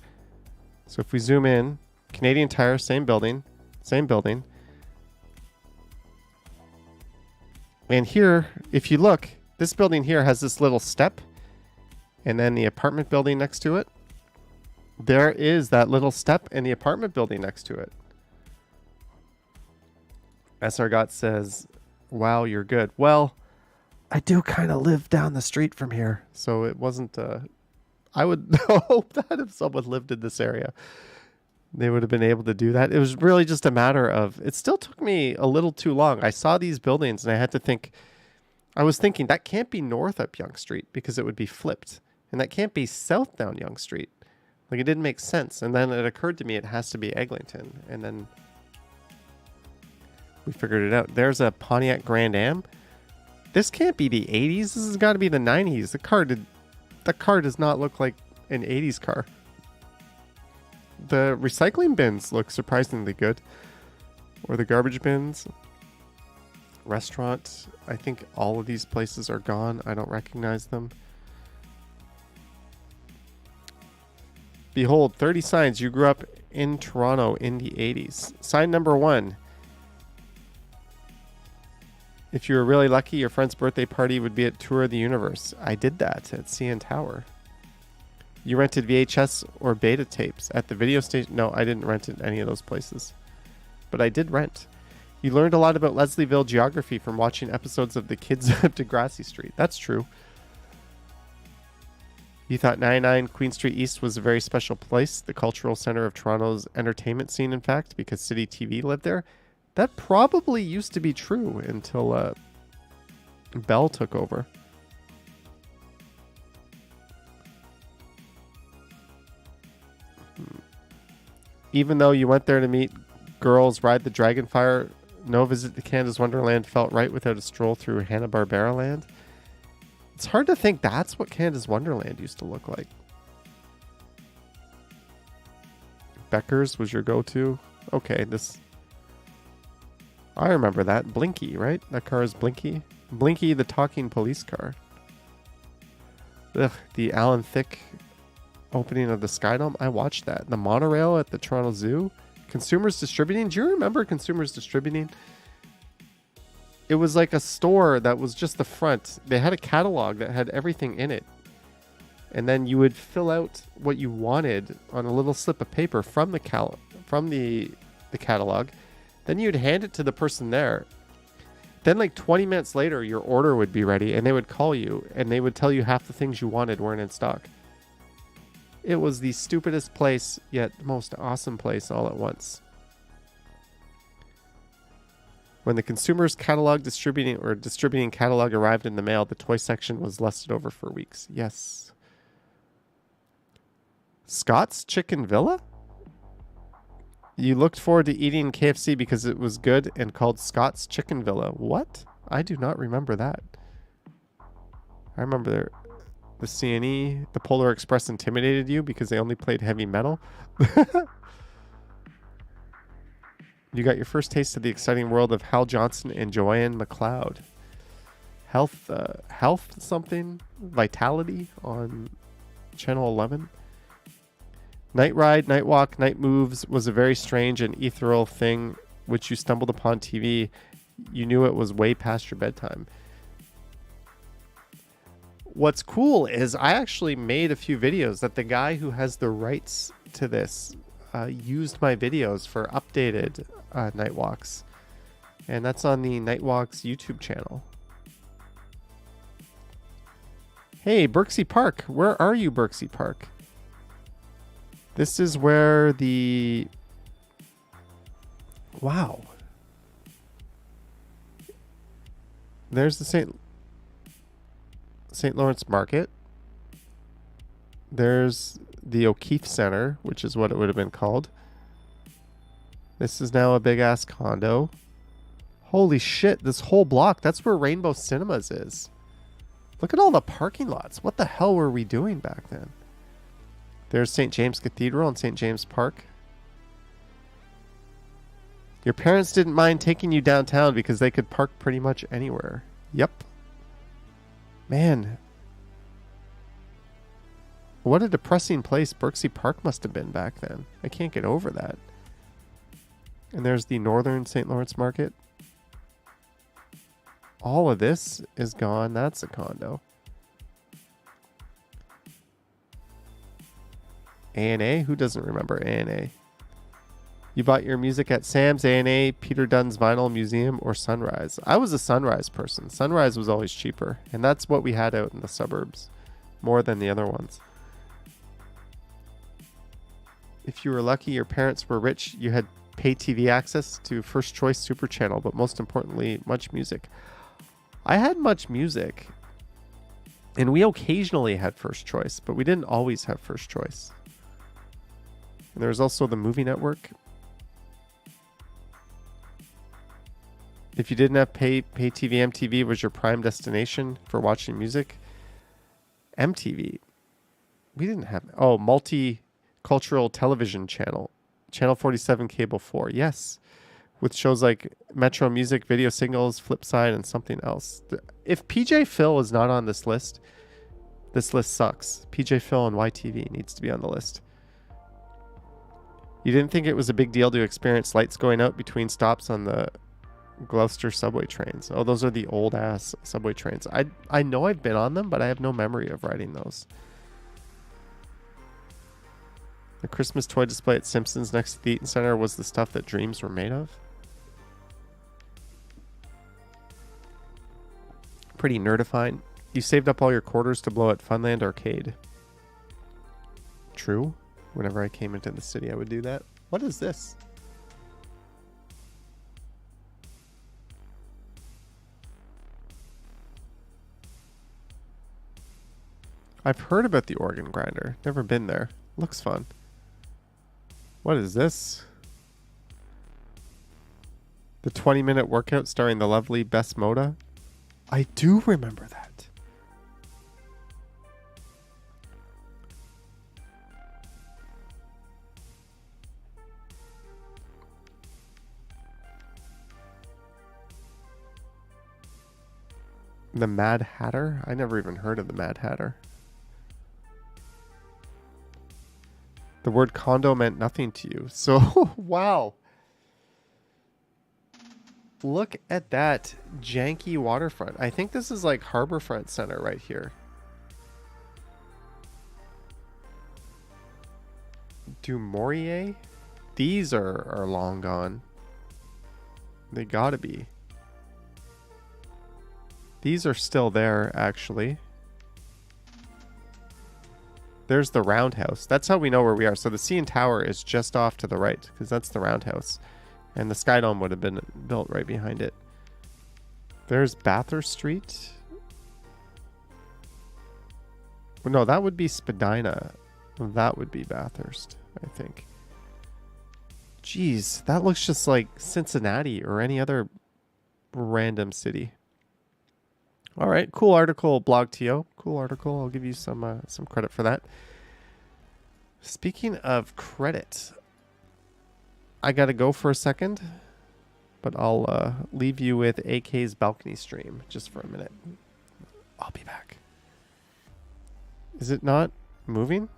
So if we zoom in, Canadian Tire, same building, same building. And here, if you look, this building here has this little step and then the apartment building next to it. There is that little step in the apartment building next to it. SRGOT says, wow, you're good. Well, I do kind of live down the street from here. So it wasn't, I would hope that if someone lived in this area, they would have been able to do that. It was really just a matter of, it still took me a little too long. I saw these buildings and I had to think, I was thinking that can't be north up Yonge Street because it would be flipped. And that can't be south down Yonge Street. Like, it didn't make sense. And then it occurred to me it has to be Eglinton. And then we figured it out. There's a Pontiac Grand Am. This can't be the 80s. This has got to be the 90s. The car does not look like an 80s car. The recycling bins look surprisingly good. Or the garbage bins. Restaurant. I think all of these places are gone. I don't recognize them. Behold, 30 signs you grew up in Toronto in the 80s. Sign number 1. If you were really lucky, your friend's birthday party would be at Tour of the Universe. I did that at CN Tower. You rented VHS or beta tapes at the video station. No, I didn't rent at any of those places. But I did rent. You learned a lot about Leslieville geography from watching episodes of The Kids of Degrassi Street. That's true. You thought 99 Queen Street East was a very special place, the cultural center of Toronto's entertainment scene, in fact, because City TV lived there. That probably used to be true until Bell took over. Even though you went there to meet girls, ride the Dragonfire, no visit to Canada's Wonderland felt right without a stroll through Hanna-Barbera land. It's hard to think that's what Canada's Wonderland used to look like. Becker's was your go-to. Okay, I remember that. Blinky, right? That car is Blinky. Blinky, the talking police car. Ugh, the Alan Thicke opening of the Skydome. I watched that. The monorail at the Toronto Zoo. Consumers Distributing. Do you remember Consumers Distributing? It was like a store that was just the front. They had a catalog that had everything in it. And then you would fill out what you wanted on a little slip of paper from the catalog. Then you'd hand it to the person there. Then like 20 minutes later, your order would be ready and they would call you and they would tell you half the things you wanted weren't in stock. It was the stupidest place, yet most awesome place all at once. When the consumer's catalog distributing catalog arrived in the mail, the toy section was lusted over for weeks. Yes. Scott's Chicken Villa? You looked forward to eating KFC because it was good and called Scott's Chicken Villa. What? I do not remember that. I remember the CNE, the Polar Express intimidated you because they only played heavy metal. You got your first taste of the exciting world of Hal Johnson and Joanne McLeod. Health something, Vitality on Channel 11. Night Ride, Night Walk, Night Moves was a very strange and ethereal thing which you stumbled upon TV. You knew it was way past your bedtime. What's cool is I actually made a few videos that the guy who has the rights to this used my videos for updated Night Walks. And that's on the Night Walks YouTube channel. Hey, Berksey Park. Where are you, Berksey Park? This is where the... Wow. There's the St. Lawrence Market. There's the O'Keefe Center, which is what it would have been called. This is now a big-ass condo. Holy shit, this whole block, that's where Rainbow Cinemas is. Look at all the parking lots. What the hell were we doing back then? There's St. James Cathedral and St. James Park. Your parents didn't mind taking you downtown because they could park pretty much anywhere. Yep. Man. What a depressing place Berksey Park must have been back then. I can't get over that. And there's the Northern St. Lawrence Market. All of this is gone. That's a condo. A&A? Who doesn't remember A&A? You bought your music at Sam's, A&A, Peter Dunn's Vinyl Museum, or Sunrise? I was a Sunrise person. Sunrise was always cheaper, and that's what we had out in the suburbs, more than the other ones. If you were lucky, your parents were rich, you had pay TV access to First Choice Super Channel, but most importantly, Much Music. I had Much Music, and we occasionally had First Choice, but we didn't always have First Choice. And there was also the Movie Network. If you didn't have pay TV, MTV was your prime destination for watching music. MTV. We didn't have... Oh, Multicultural Television Channel. Channel 47, Cable 4. Yes. With shows like Metro Music, Video Signals, Flipside, and something else. If PJ Phil is not on this list sucks. PJ Phil and YTV needs to be on the list. You didn't think it was a big deal to experience lights going out between stops on the Gloucester subway trains. Oh, those are the old ass subway trains. I know I've been on them, but I have no memory of riding those. The Christmas toy display at Simpsons next to the Eaton Center was the stuff that dreams were made of. Pretty nerdifying. You saved up all your quarters to blow at Funland Arcade. True. Whenever I came into the city, I would do that. What is this? I've heard about the organ grinder. Never been there. Looks fun. What is this? The 20-minute workout starring the lovely Bess Moda. I do remember that. The Mad Hatter? I never even heard of the Mad Hatter. The word condo meant nothing to you. So, wow. Look at that janky waterfront. I think this is like Harborfront Center right here. Du Maurier? These are long gone. They gotta be. These are still there, actually. There's the Roundhouse. That's how we know where we are. So the CN Tower is just off to the right, because that's the Roundhouse. And the Skydome would have been built right behind it. There's Bathurst Street. No, that would be Spadina. That would be Bathurst, I think. Jeez, that looks just like Cincinnati or any other random city. All right, cool article, BlogTO. Cool article. I'll give you some credit for that. Speaking of credit, I got to go for a second, but I'll leave you with AK's balcony stream just for a minute. I'll be back. Is it not moving?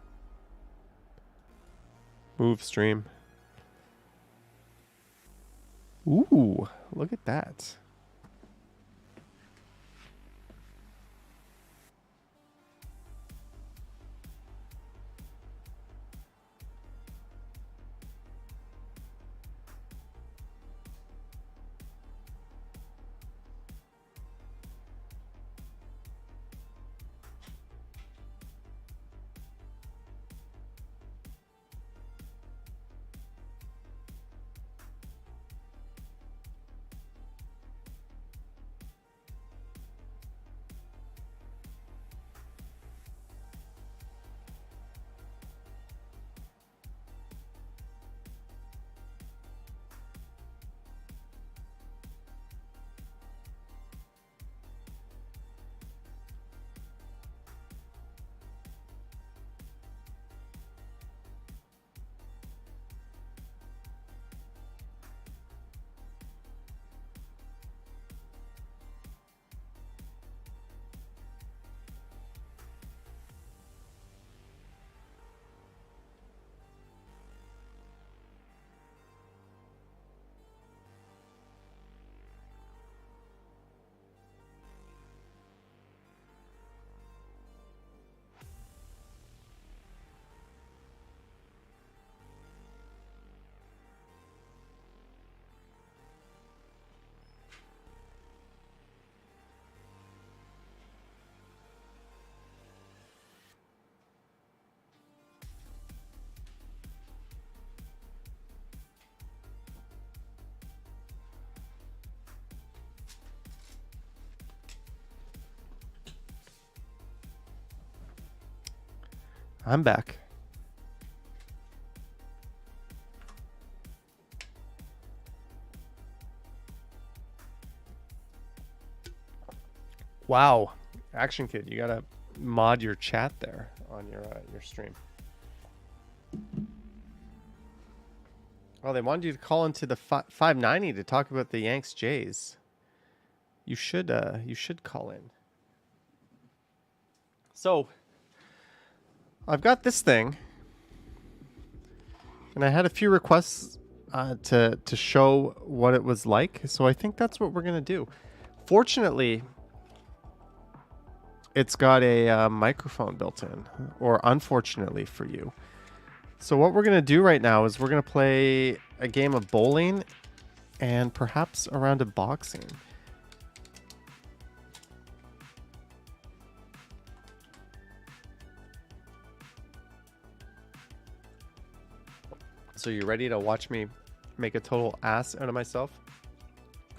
Move stream. Ooh, look at that. I'm back. Wow. Action Kid, you gotta mod your chat there on your stream. Oh, they wanted you to call into the 590 to talk about the Yanks Jays. You should call in. So, I've got this thing, and I had a few requests to show what it was like. So I think that's what we're gonna do. Fortunately, it's got a microphone built in, or unfortunately for you. So what we're going to do right now is we're going to play a game of bowling and perhaps a round of boxing. So you ready to watch me make a total ass out of myself?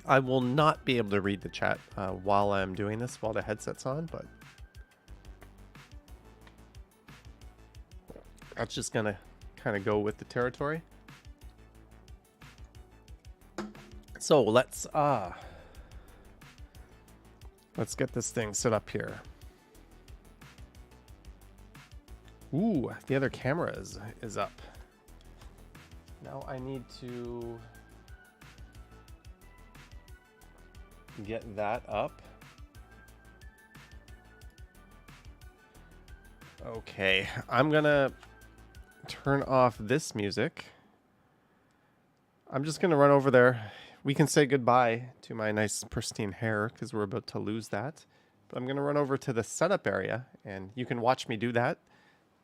I will not be able to read the chat while I'm doing this, while the headset's on, but that's just going to kind of go with the territory. So let's get this thing set up here. Ooh, the other camera is up. Now I need to get that up. Okay, I'm gonna turn off this music. I'm just gonna run over there. We can say goodbye to my nice pristine hair because we're about to lose that. But I'm gonna run over to the setup area and you can watch me do that.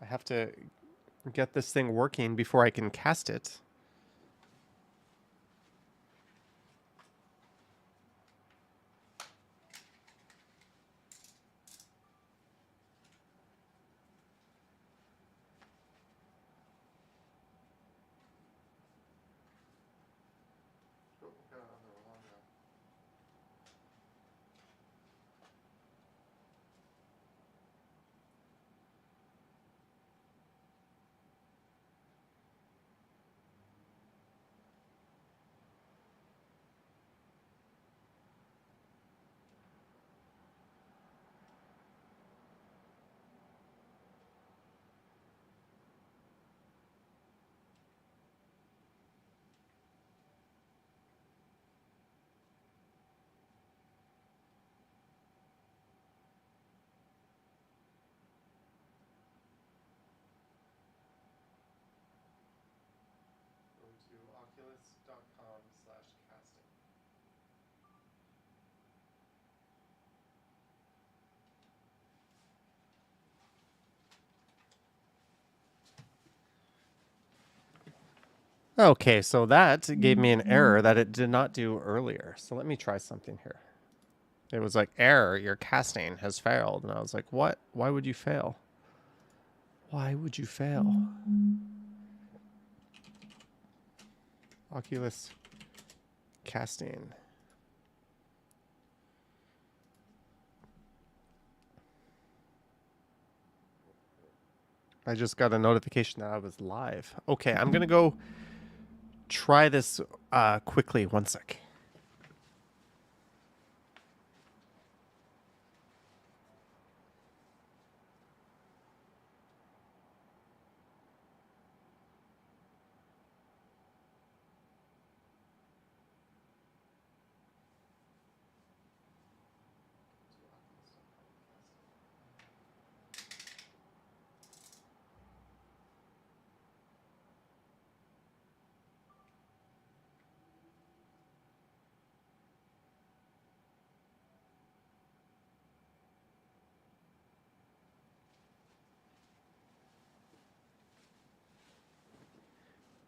I have to get this thing working before I can cast it. Oculus.com/casting. Okay, so that gave me an error that it did not do earlier. So let me try something here. It was like, error, your casting has failed. And I was like, what? Why would you fail? Why would you fail? Oculus casting. I just got a notification that I was live. Okay, I'm going to go try this quickly. One sec.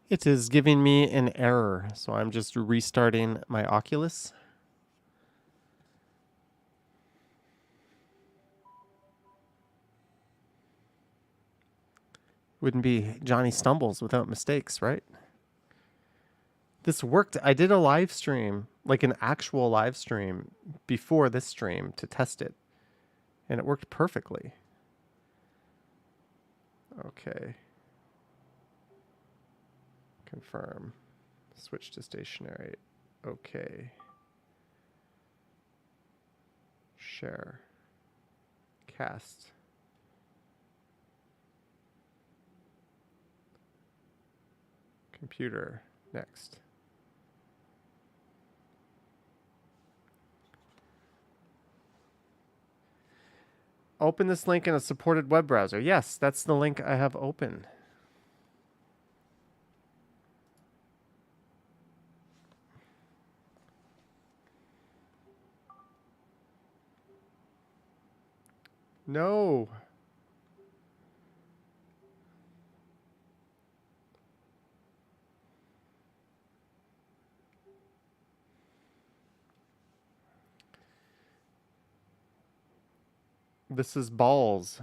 It is giving me an error, so I'm just restarting my Oculus. Wouldn't be Johnny Stumbles without mistakes, right? This worked. I did a live stream, like an actual live stream, before this stream to test it, and it worked perfectly. Okay. Confirm. Switch to stationary. Okay. Share. Cast. Computer. Next. Open this link in a supported web browser. Yes, that's the link I have open. No. This is balls.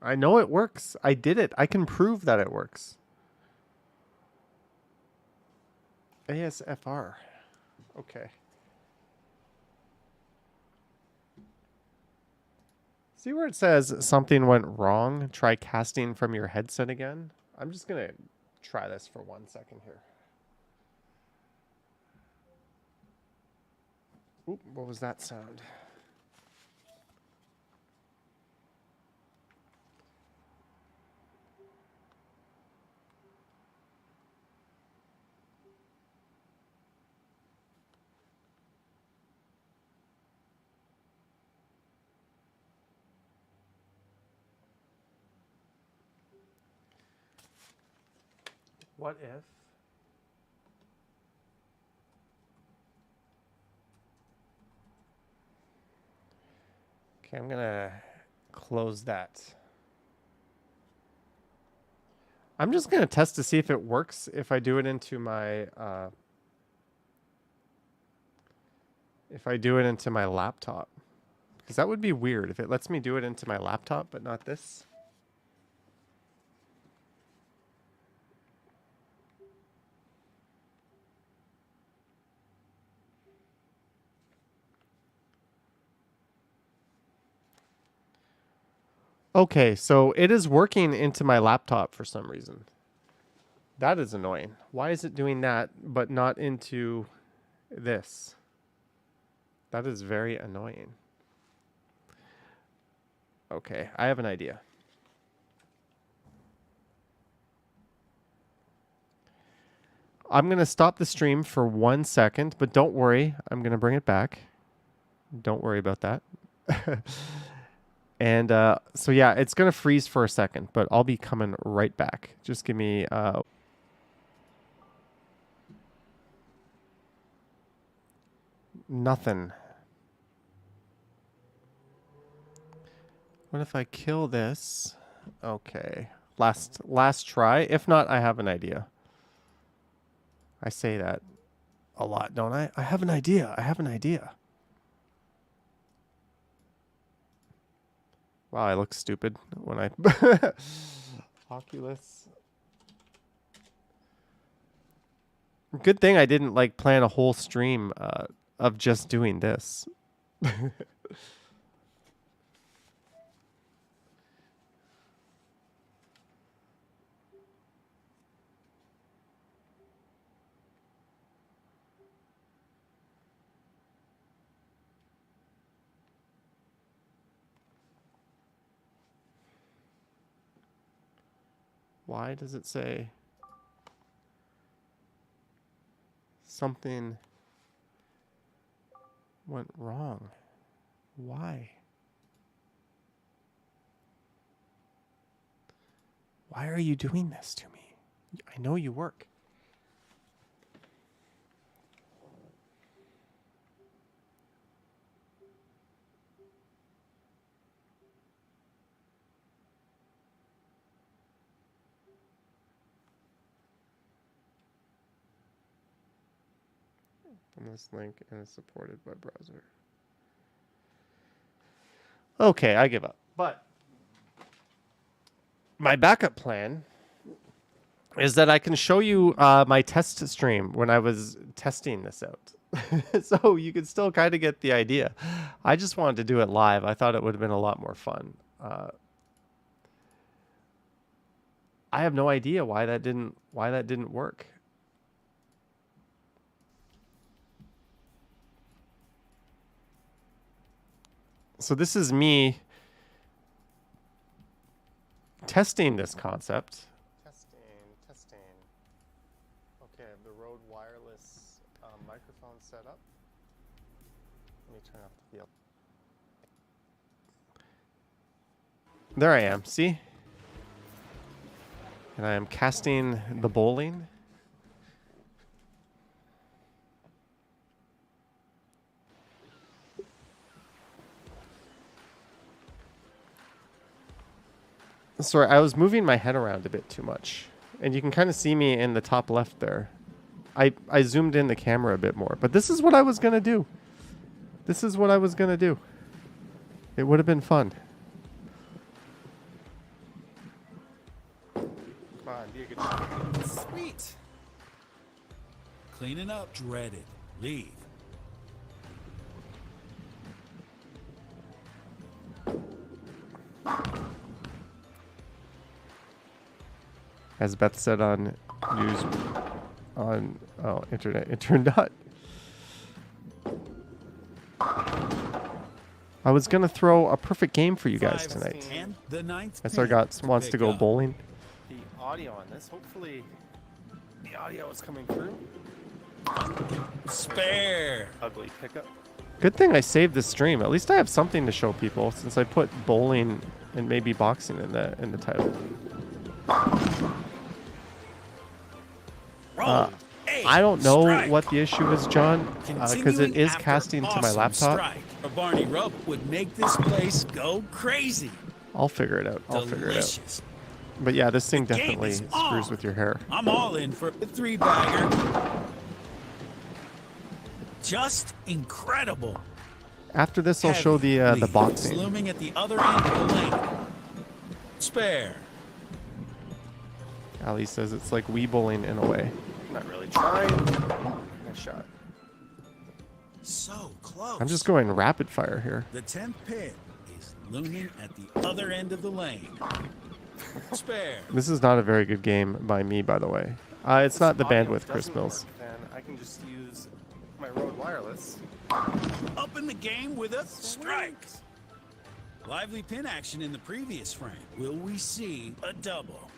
I know it works. I did it. I can prove that it works. ASFR. Okay. See where it says something went wrong? Try casting from your headset again. I'm just going to try this for 1 second here. Oop, what was that sound? What if? Okay, I'm going to close that. I'm just going to test to see if it works if I do it into my laptop. Because that would be weird if it lets me do it into my laptop but not this. Okay, so it is working into my laptop for some reason. That is annoying. Why is it doing that but not into this? That is very annoying. Okay, I have an idea. I'm going to stop the stream for 1 second, but don't worry. I'm going to bring it back. Don't worry about that. And so, yeah, it's going to freeze for a second, but I'll be coming right back. Just give me... nothing. What if I kill this? Okay. Last try. If not, I have an idea. I say that a lot, don't I? I have an idea. I have an idea. Wow, I look stupid when I... Oculus. Good thing I didn't like plan a whole stream of just doing this. Why does it say something went wrong? Why? Why are you doing this to me? I know you work. On this link in a supported web browser. Okay, I give up. But my backup plan is that I can show you my test stream when I was testing this out. So you can still kind of get the idea. I just wanted to do it live. I thought it would have been a lot more fun. I have no idea why that didn't work. So this is me testing this concept. Testing. Okay, I have the Rode wireless microphone set up. Let me turn off the field. There I am, see? And I am casting the bowling. Sorry, I was moving my head around a bit too much. And you can kind of see me in the top left there. I zoomed in the camera a bit more. But this is what I was going to do. This is what I was going to do. It would have been fun. Come on, be a good shot. Sweet. Cleaning up, dreaded. Leave. As Beth said on news, internet, it turned out. I was gonna throw a perfect game for you guys tonight. And the ninth SR Gots wants to go bowling. The audio on this, hopefully, the audio is coming through. Spare. Ugly pickup. Good thing I saved this stream. At least I have something to show people since I put bowling and maybe boxing in the title. I don't know what the issue is, John, because it is casting to my laptop. A Barney Rupp would make this place go crazy. I'll figure it out. But yeah, this thing definitely screws with your hair. I'm all in for the 3-bagger. Just incredible. After this, I'll show the boxing. Looming at the other end of the lane. Spare. Ali says it's like Wii bowling in a way. Not really trying. Nice shot. So close. I'm just going rapid fire here. The 10th pin is looming at the other end of the lane. Spare. This is not a very good game by me, by the way. It's not the bandwidth, Chris Mills. Then I can just use my Rode wireless. Up in the game with a strike. Lively pin action in the previous frame. Will we see a double?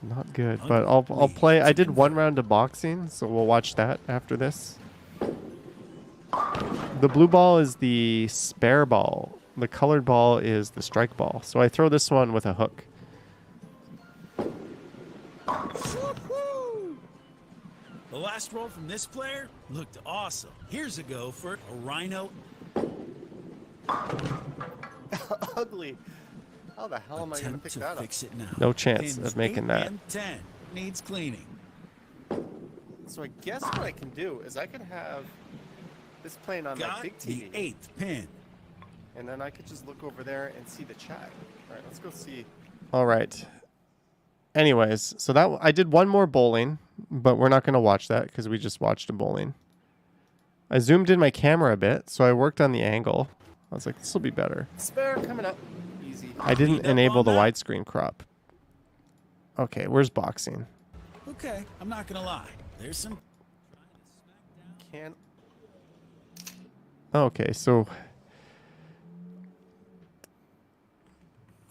Not good, but I'll play. I did one round of boxing, so we'll watch that after this. The blue ball is the spare ball. The colored ball is the strike ball. So I throw this one with a hook. The last roll from this player looked awesome. Here's a go for a rhino. Ugly. How the hell am I going to pick that up? Fix it now. No chance of making that. 10 needs cleaning. So I guess what I can do is I can have this playing on my big TV. The 8th pin. And then I could just look over there and see the chat. All right, let's go see. All right. Anyways, so that I did one more bowling, but we're not going to watch that because we just watched a bowling. I zoomed in my camera a bit, so I worked on the angle. I was like, this will be better. Spare coming up. Easy. I didn't enable the widescreen crop. Okay, where's boxing? Okay, I'm not going to lie. There's some... Okay, so...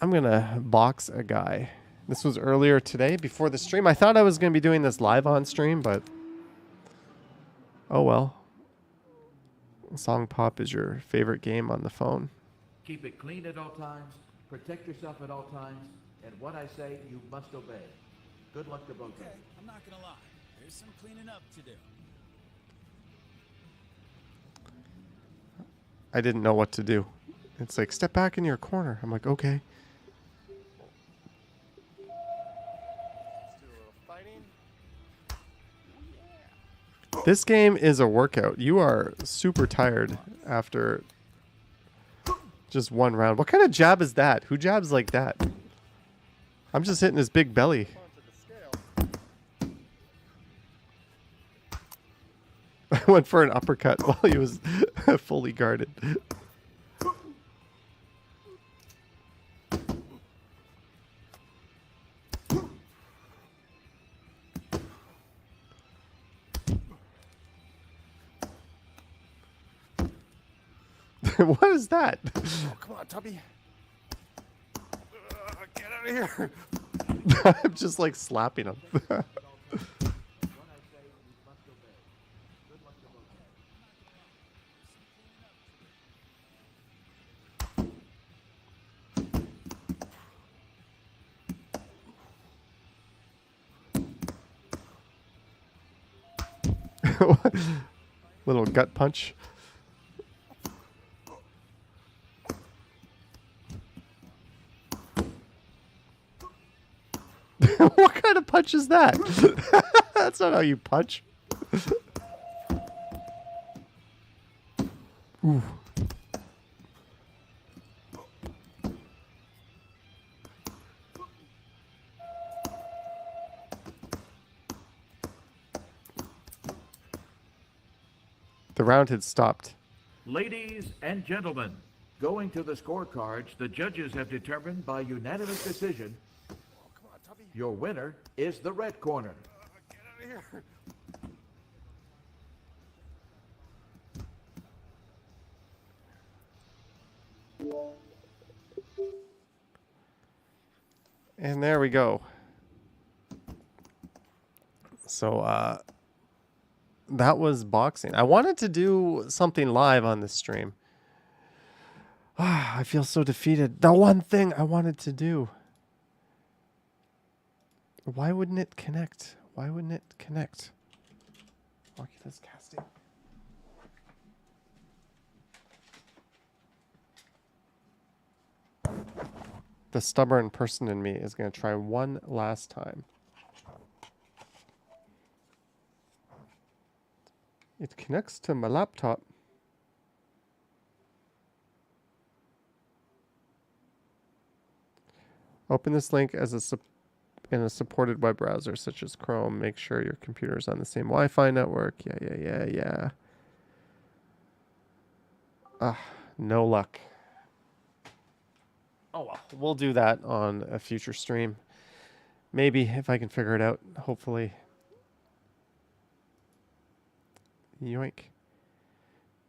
I'm going to box a guy. This was earlier today before the stream. I thought I was going to be doing this live on stream, but... Oh well. Song Pop is your favorite game on the phone. Keep it clean at all times. Protect yourself at all times. And what I say, you must obey. Good luck to both of you. Okay, I'm not going to lie. There's some cleaning up to do. I didn't know what to do. It's like, step back in your corner. I'm like, okay. This game is a workout. You are super tired after just one round. What kind of jab is that? Who jabs like that? I'm just hitting his big belly. I went for an uppercut while he was fully guarded. What is that? Oh, come on, Tubby. Get out of here. I'm just like slapping him. Little gut punch. What kind of punch is that? That's not how you punch. Ooh. The round had stopped. Ladies and gentlemen, going to the scorecards, the judges have determined by unanimous decision your winner is the red corner. Get out of here. And there we go. So, that was boxing. I wanted to do something live on this stream. I feel so defeated. The one thing I wanted to do. Why wouldn't it connect? Why wouldn't it connect? Oculus casting. The stubborn person in me is going to try one last time. It connects to my laptop. Open this link as in a supported web browser such as Chrome. Make sure your computer is on the same Wi-Fi network. Yeah. No luck. Oh well, we'll do that on a future stream. Maybe if I can figure it out. Hopefully. Yoink.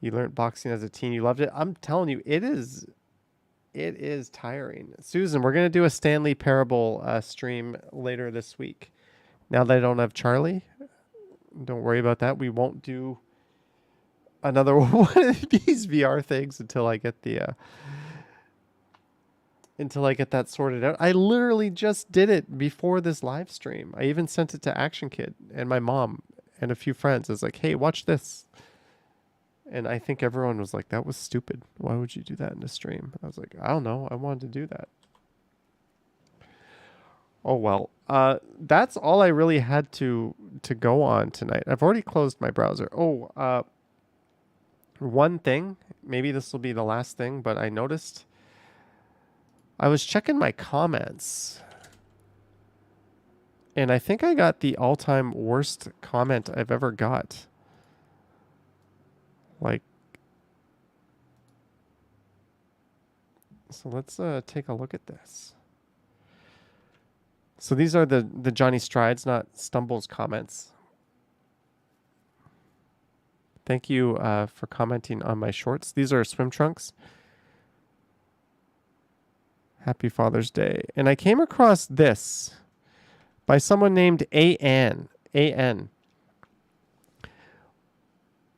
You learned boxing as a teen. You loved it. I'm telling you, it is tiring. Susan, we're going to do a Stanley Parable stream later this week. Now that I don't have Charlie, don't worry about that. We won't do another one of these VR things until I get that sorted out. I literally just did it before this live stream. I even sent it to Action Kid and my mom and a few friends. I was like, hey, watch this. And I think everyone was like, that was stupid. Why would you do that in a stream? I was like, I don't know. I wanted to do that. Oh, well. That's all I really had to go on tonight. I've already closed my browser. One thing. Maybe this will be the last thing, but I noticed I was checking my comments. And I think I got the all-time worst comment I've ever got. So let's take a look at this. So these are the Johnny Strides, not Stumbles comments. Thank you for commenting on my shorts. These are swim trunks. Happy Father's Day. And I came across this by someone named A.N. A.N.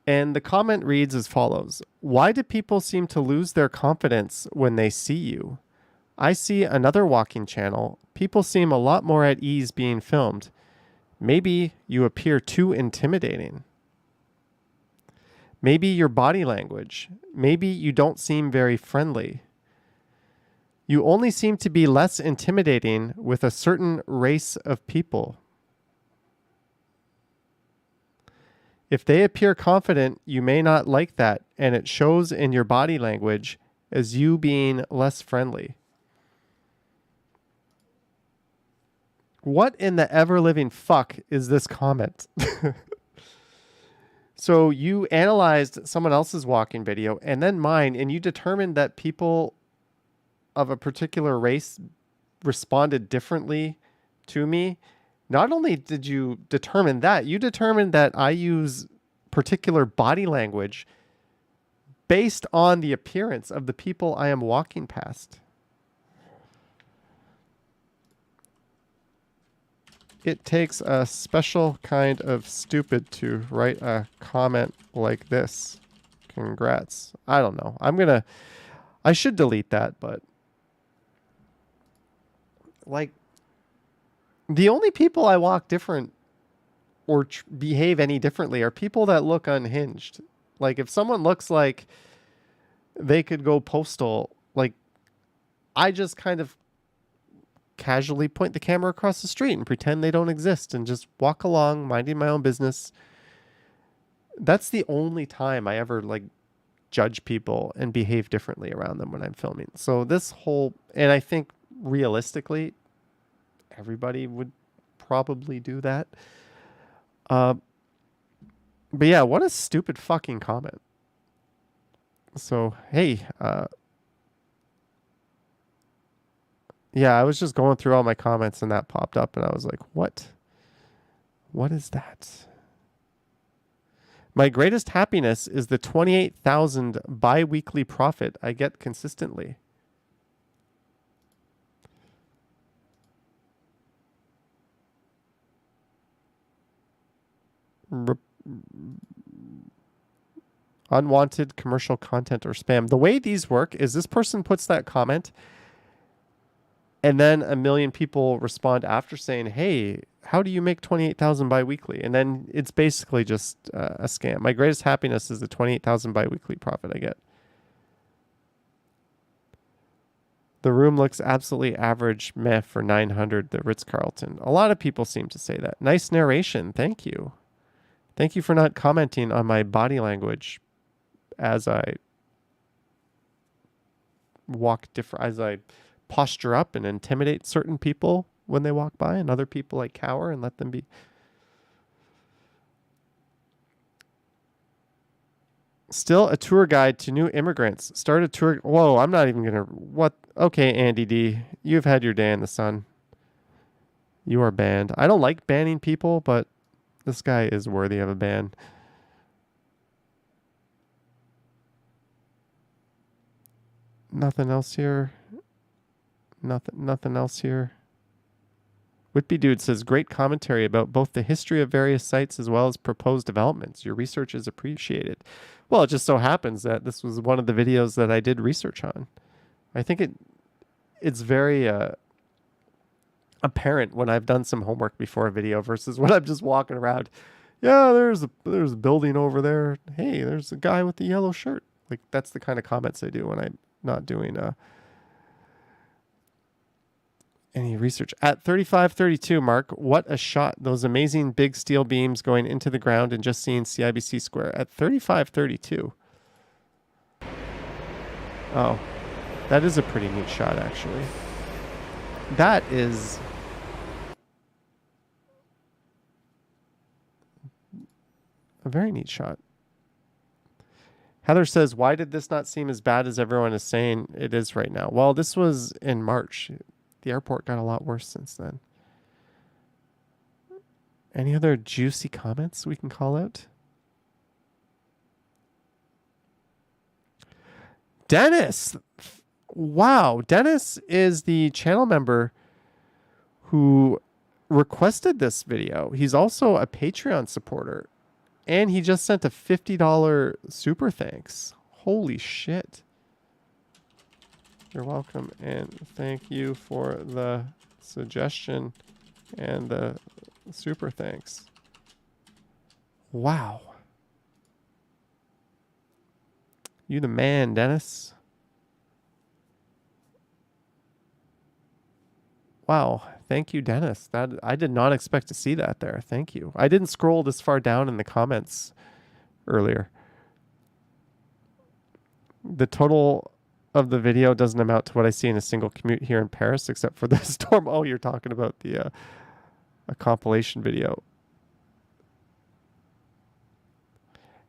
And the comment reads as follows. Why do people seem to lose their confidence when they see you? I see another walking channel. People seem a lot more at ease being filmed. Maybe you appear too intimidating. Maybe your body language. Maybe you don't seem very friendly. You only seem to be less intimidating with a certain race of people. If they appear confident, you may not like that, and it shows in your body language as you being less friendly. What in the ever-living fuck is this comment? So you analyzed someone else's walking video and then mine, and you determined that people of a particular race responded differently to me. Not only did you determine that, you determined that I use particular body language based on the appearance of the people I am walking past. It takes a special kind of stupid to write a comment like this. Congrats. I don't know. I should delete that, but like the only people I walk different or behave any differently are people that look unhinged. Like if someone looks like they could go postal, like I just kind of casually point the camera across the street and pretend they don't exist and just walk along minding my own business. That's the only time I ever like judge people and behave differently around them when I'm filming. So this whole, and I think realistically everybody would probably do that. But yeah, what a stupid fucking comment. So, hey, yeah, I was just going through all my comments and that popped up and I was like, what? What is that? My greatest happiness is the 28,000 bi-weekly profit I get consistently. Unwanted commercial content or spam. The way these work is this person puts that comment and then a million people respond after saying, hey, how do you make 28,000 bi-weekly? And then it's basically just a scam. My greatest happiness is the 28,000 bi-weekly profit I get. The room looks absolutely average meh for 900, the Ritz-Carlton. A lot of people seem to say that. Nice narration. Thank you. Thank you for not commenting on my body language as I walk different, as I posture up and intimidate certain people when they walk by, and other people I cower and let them be. Still a tour guide to new immigrants. Start a tour. Whoa, I'm not even going to. What? Okay, Andy D. You've had your day in the sun. You are banned. I don't like banning people, but this guy is worthy of a ban. Nothing else here. Nothing else here. Whitby Dude says, great commentary about both the history of various sites as well as proposed developments. Your research is appreciated. Well, it just so happens that this was one of the videos that I did research on. I think it's very apparent when I've done some homework before a video versus when I'm just walking around. Yeah, there's a building over there. Hey, there's a guy with the yellow shirt. Like that's the kind of comments I do when I'm not doing any research. At 3532, Mark, what a shot. Those amazing big steel beams going into the ground and just seeing CIBC Square. At 3532. Oh, that is a pretty neat shot, actually. That is a very neat shot. Heather says, why did this not seem as bad as everyone is saying it is right now? Well, this was in March. The airport got a lot worse since then. Any other juicy comments we can call out? Dennis! Wow, Dennis is the channel member who requested this video. He's also a Patreon supporter. And he just sent a $50 super thanks. Holy shit. You're welcome, and thank you for the suggestion and the super thanks. Wow. You the man, Dennis. Wow. Thank you, Dennis. That I did not expect to see that there. Thank you. I didn't scroll this far down in the comments earlier. The total of the video doesn't amount to what I see in a single commute here in Paris, except for the storm. Oh, you're talking about the a compilation video.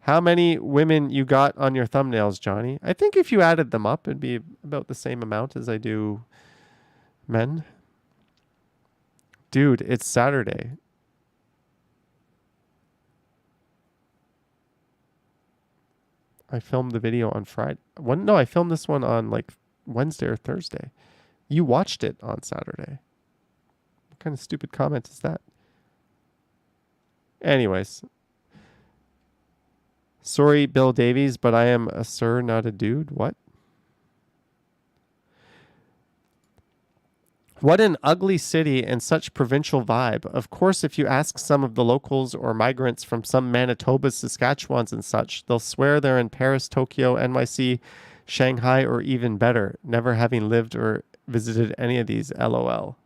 How many women you got on your thumbnails, Johnny? I think if you added them up, it'd be about the same amount as I do men. Dude, it's Saturday. I filmed the video on Friday. No, I filmed this one on like Wednesday or Thursday. You watched it on Saturday. What kind of stupid comment is that? Anyways. Sorry, Bill Davies, but I am a sir, not a dude. What? What an ugly city and such provincial vibe. Of course, if you ask some of the locals or migrants from some Manitobas, Saskatchewans and such, they'll swear they're in Paris, Tokyo, NYC, Shanghai, or even better, never having lived or visited any of these, LOL.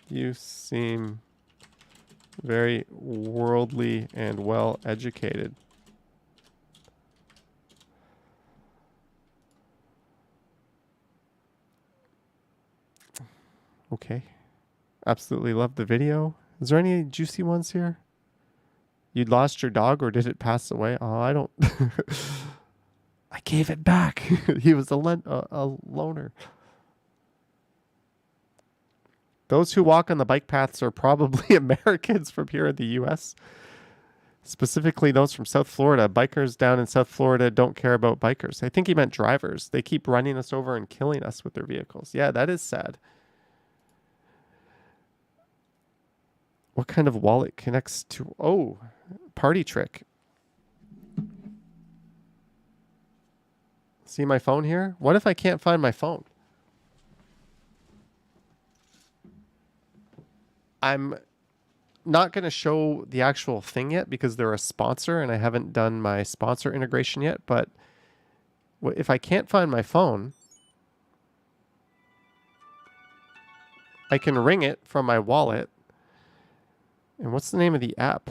You seem very worldly and well educated. Okay. Absolutely love the video. Is there any juicy ones here? You lost your dog or did it pass away? Oh, I don't. I gave it back. He was a loner. Those who walk on the bike paths are probably Americans from here in the U.S., specifically those from South Florida. Bikers down in South Florida don't care about bikers. I think he meant drivers. They keep running us over and killing us with their vehicles. Yeah, that is sad. What kind of wallet connects to... Oh, party trick. See my phone here? What if I can't find my phone? I'm not going to show the actual thing yet because they're a sponsor and I haven't done my sponsor integration yet. But if I can't find my phone, I can ring it from my wallet. And what's the name of the app?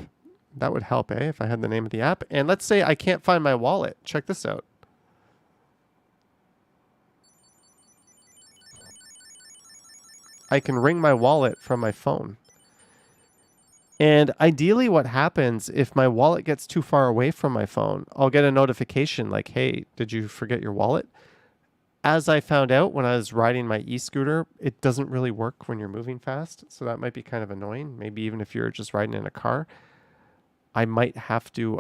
That would help, eh? If I had the name of the app. And let's say I can't find my wallet. Check this out. I can ring my wallet from my phone. And ideally what happens if my wallet gets too far away from my phone, I'll get a notification like, hey, did you forget your wallet? As I found out when I was riding my e-scooter, it doesn't really work when you're moving fast. So that might be kind of annoying. Maybe even if you're just riding in a car, I might have to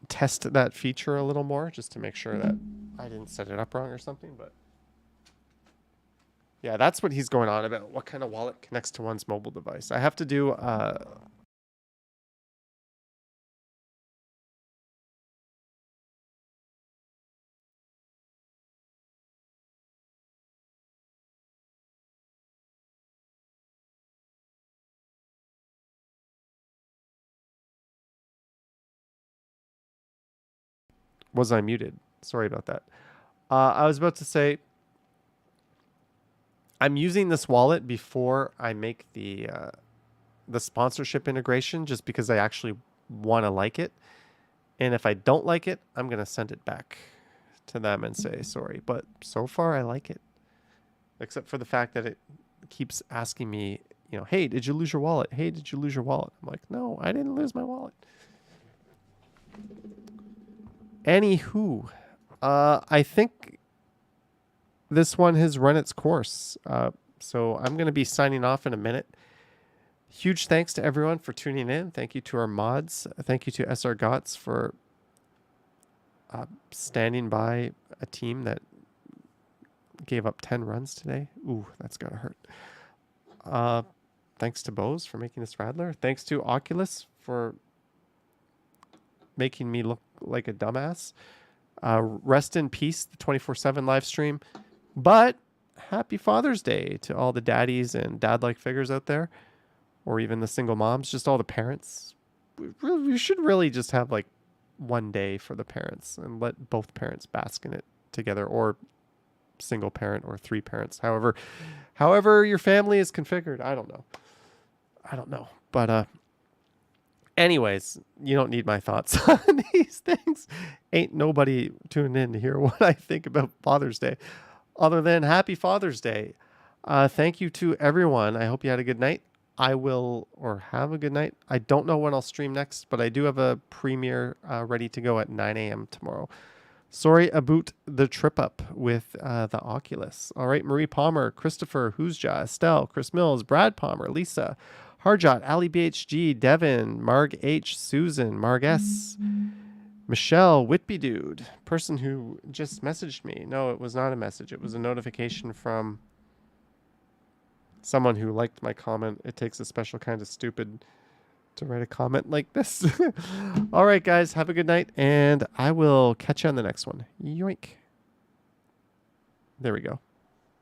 test that feature a little more just to make sure that I didn't set it up wrong or something. But yeah, that's what he's going on about. What kind of wallet connects to one's mobile device? I have to do... Was I muted? Sorry about that. I was about to say, I'm using this wallet before I make the sponsorship integration, just because I actually want to like it. And if I don't like it, I'm going to send it back to them and say sorry. But so far, I like it. Except for the fact that it keeps asking me, you know, hey, did you lose your wallet? Hey, did you lose your wallet? I'm like, no, I didn't lose my wallet. Anywho, I think this one has run its course. So I'm going to be signing off in a minute. Huge thanks to everyone for tuning in. Thank you to our mods. Thank you to SR Gots for standing by a team that gave up 10 runs today. Ooh, that's got to hurt. Thanks to Bose for making this Radler. Thanks to Oculus for making me look like a dumbass. Rest in peace, the 24/7 live stream. But happy Father's Day to all the daddies and dad-like figures out there, or even the single moms, just all the parents. We should really just have like one day for the parents and let both parents bask in it together, or single parent or three parents, however your family is configured. I don't know. But anyways, you don't need my thoughts on these things. Ain't nobody tuned in to hear what I think about Father's Day, other than Happy Father's Day. Thank you to everyone. I hope you had a good night. Have a good night. I don't know when I'll stream next, but I do have a premiere ready to go at 9 a.m. tomorrow Sorry about the trip up with the Oculus. All right, Marie Palmer, Christopher, Hoosja, Estelle, Chris Mills, Brad Palmer, Lisa, Harjot, Ali BHG, Devin, Marg H, Susan, Marg S, Michelle, Whitby Dude, person who just messaged me. No, it was not a message. It was a notification from someone who liked my comment. It takes a special kind of stupid to write a comment like this. All right, guys, have a good night, and I will catch you on the next one. Yoink. There we go.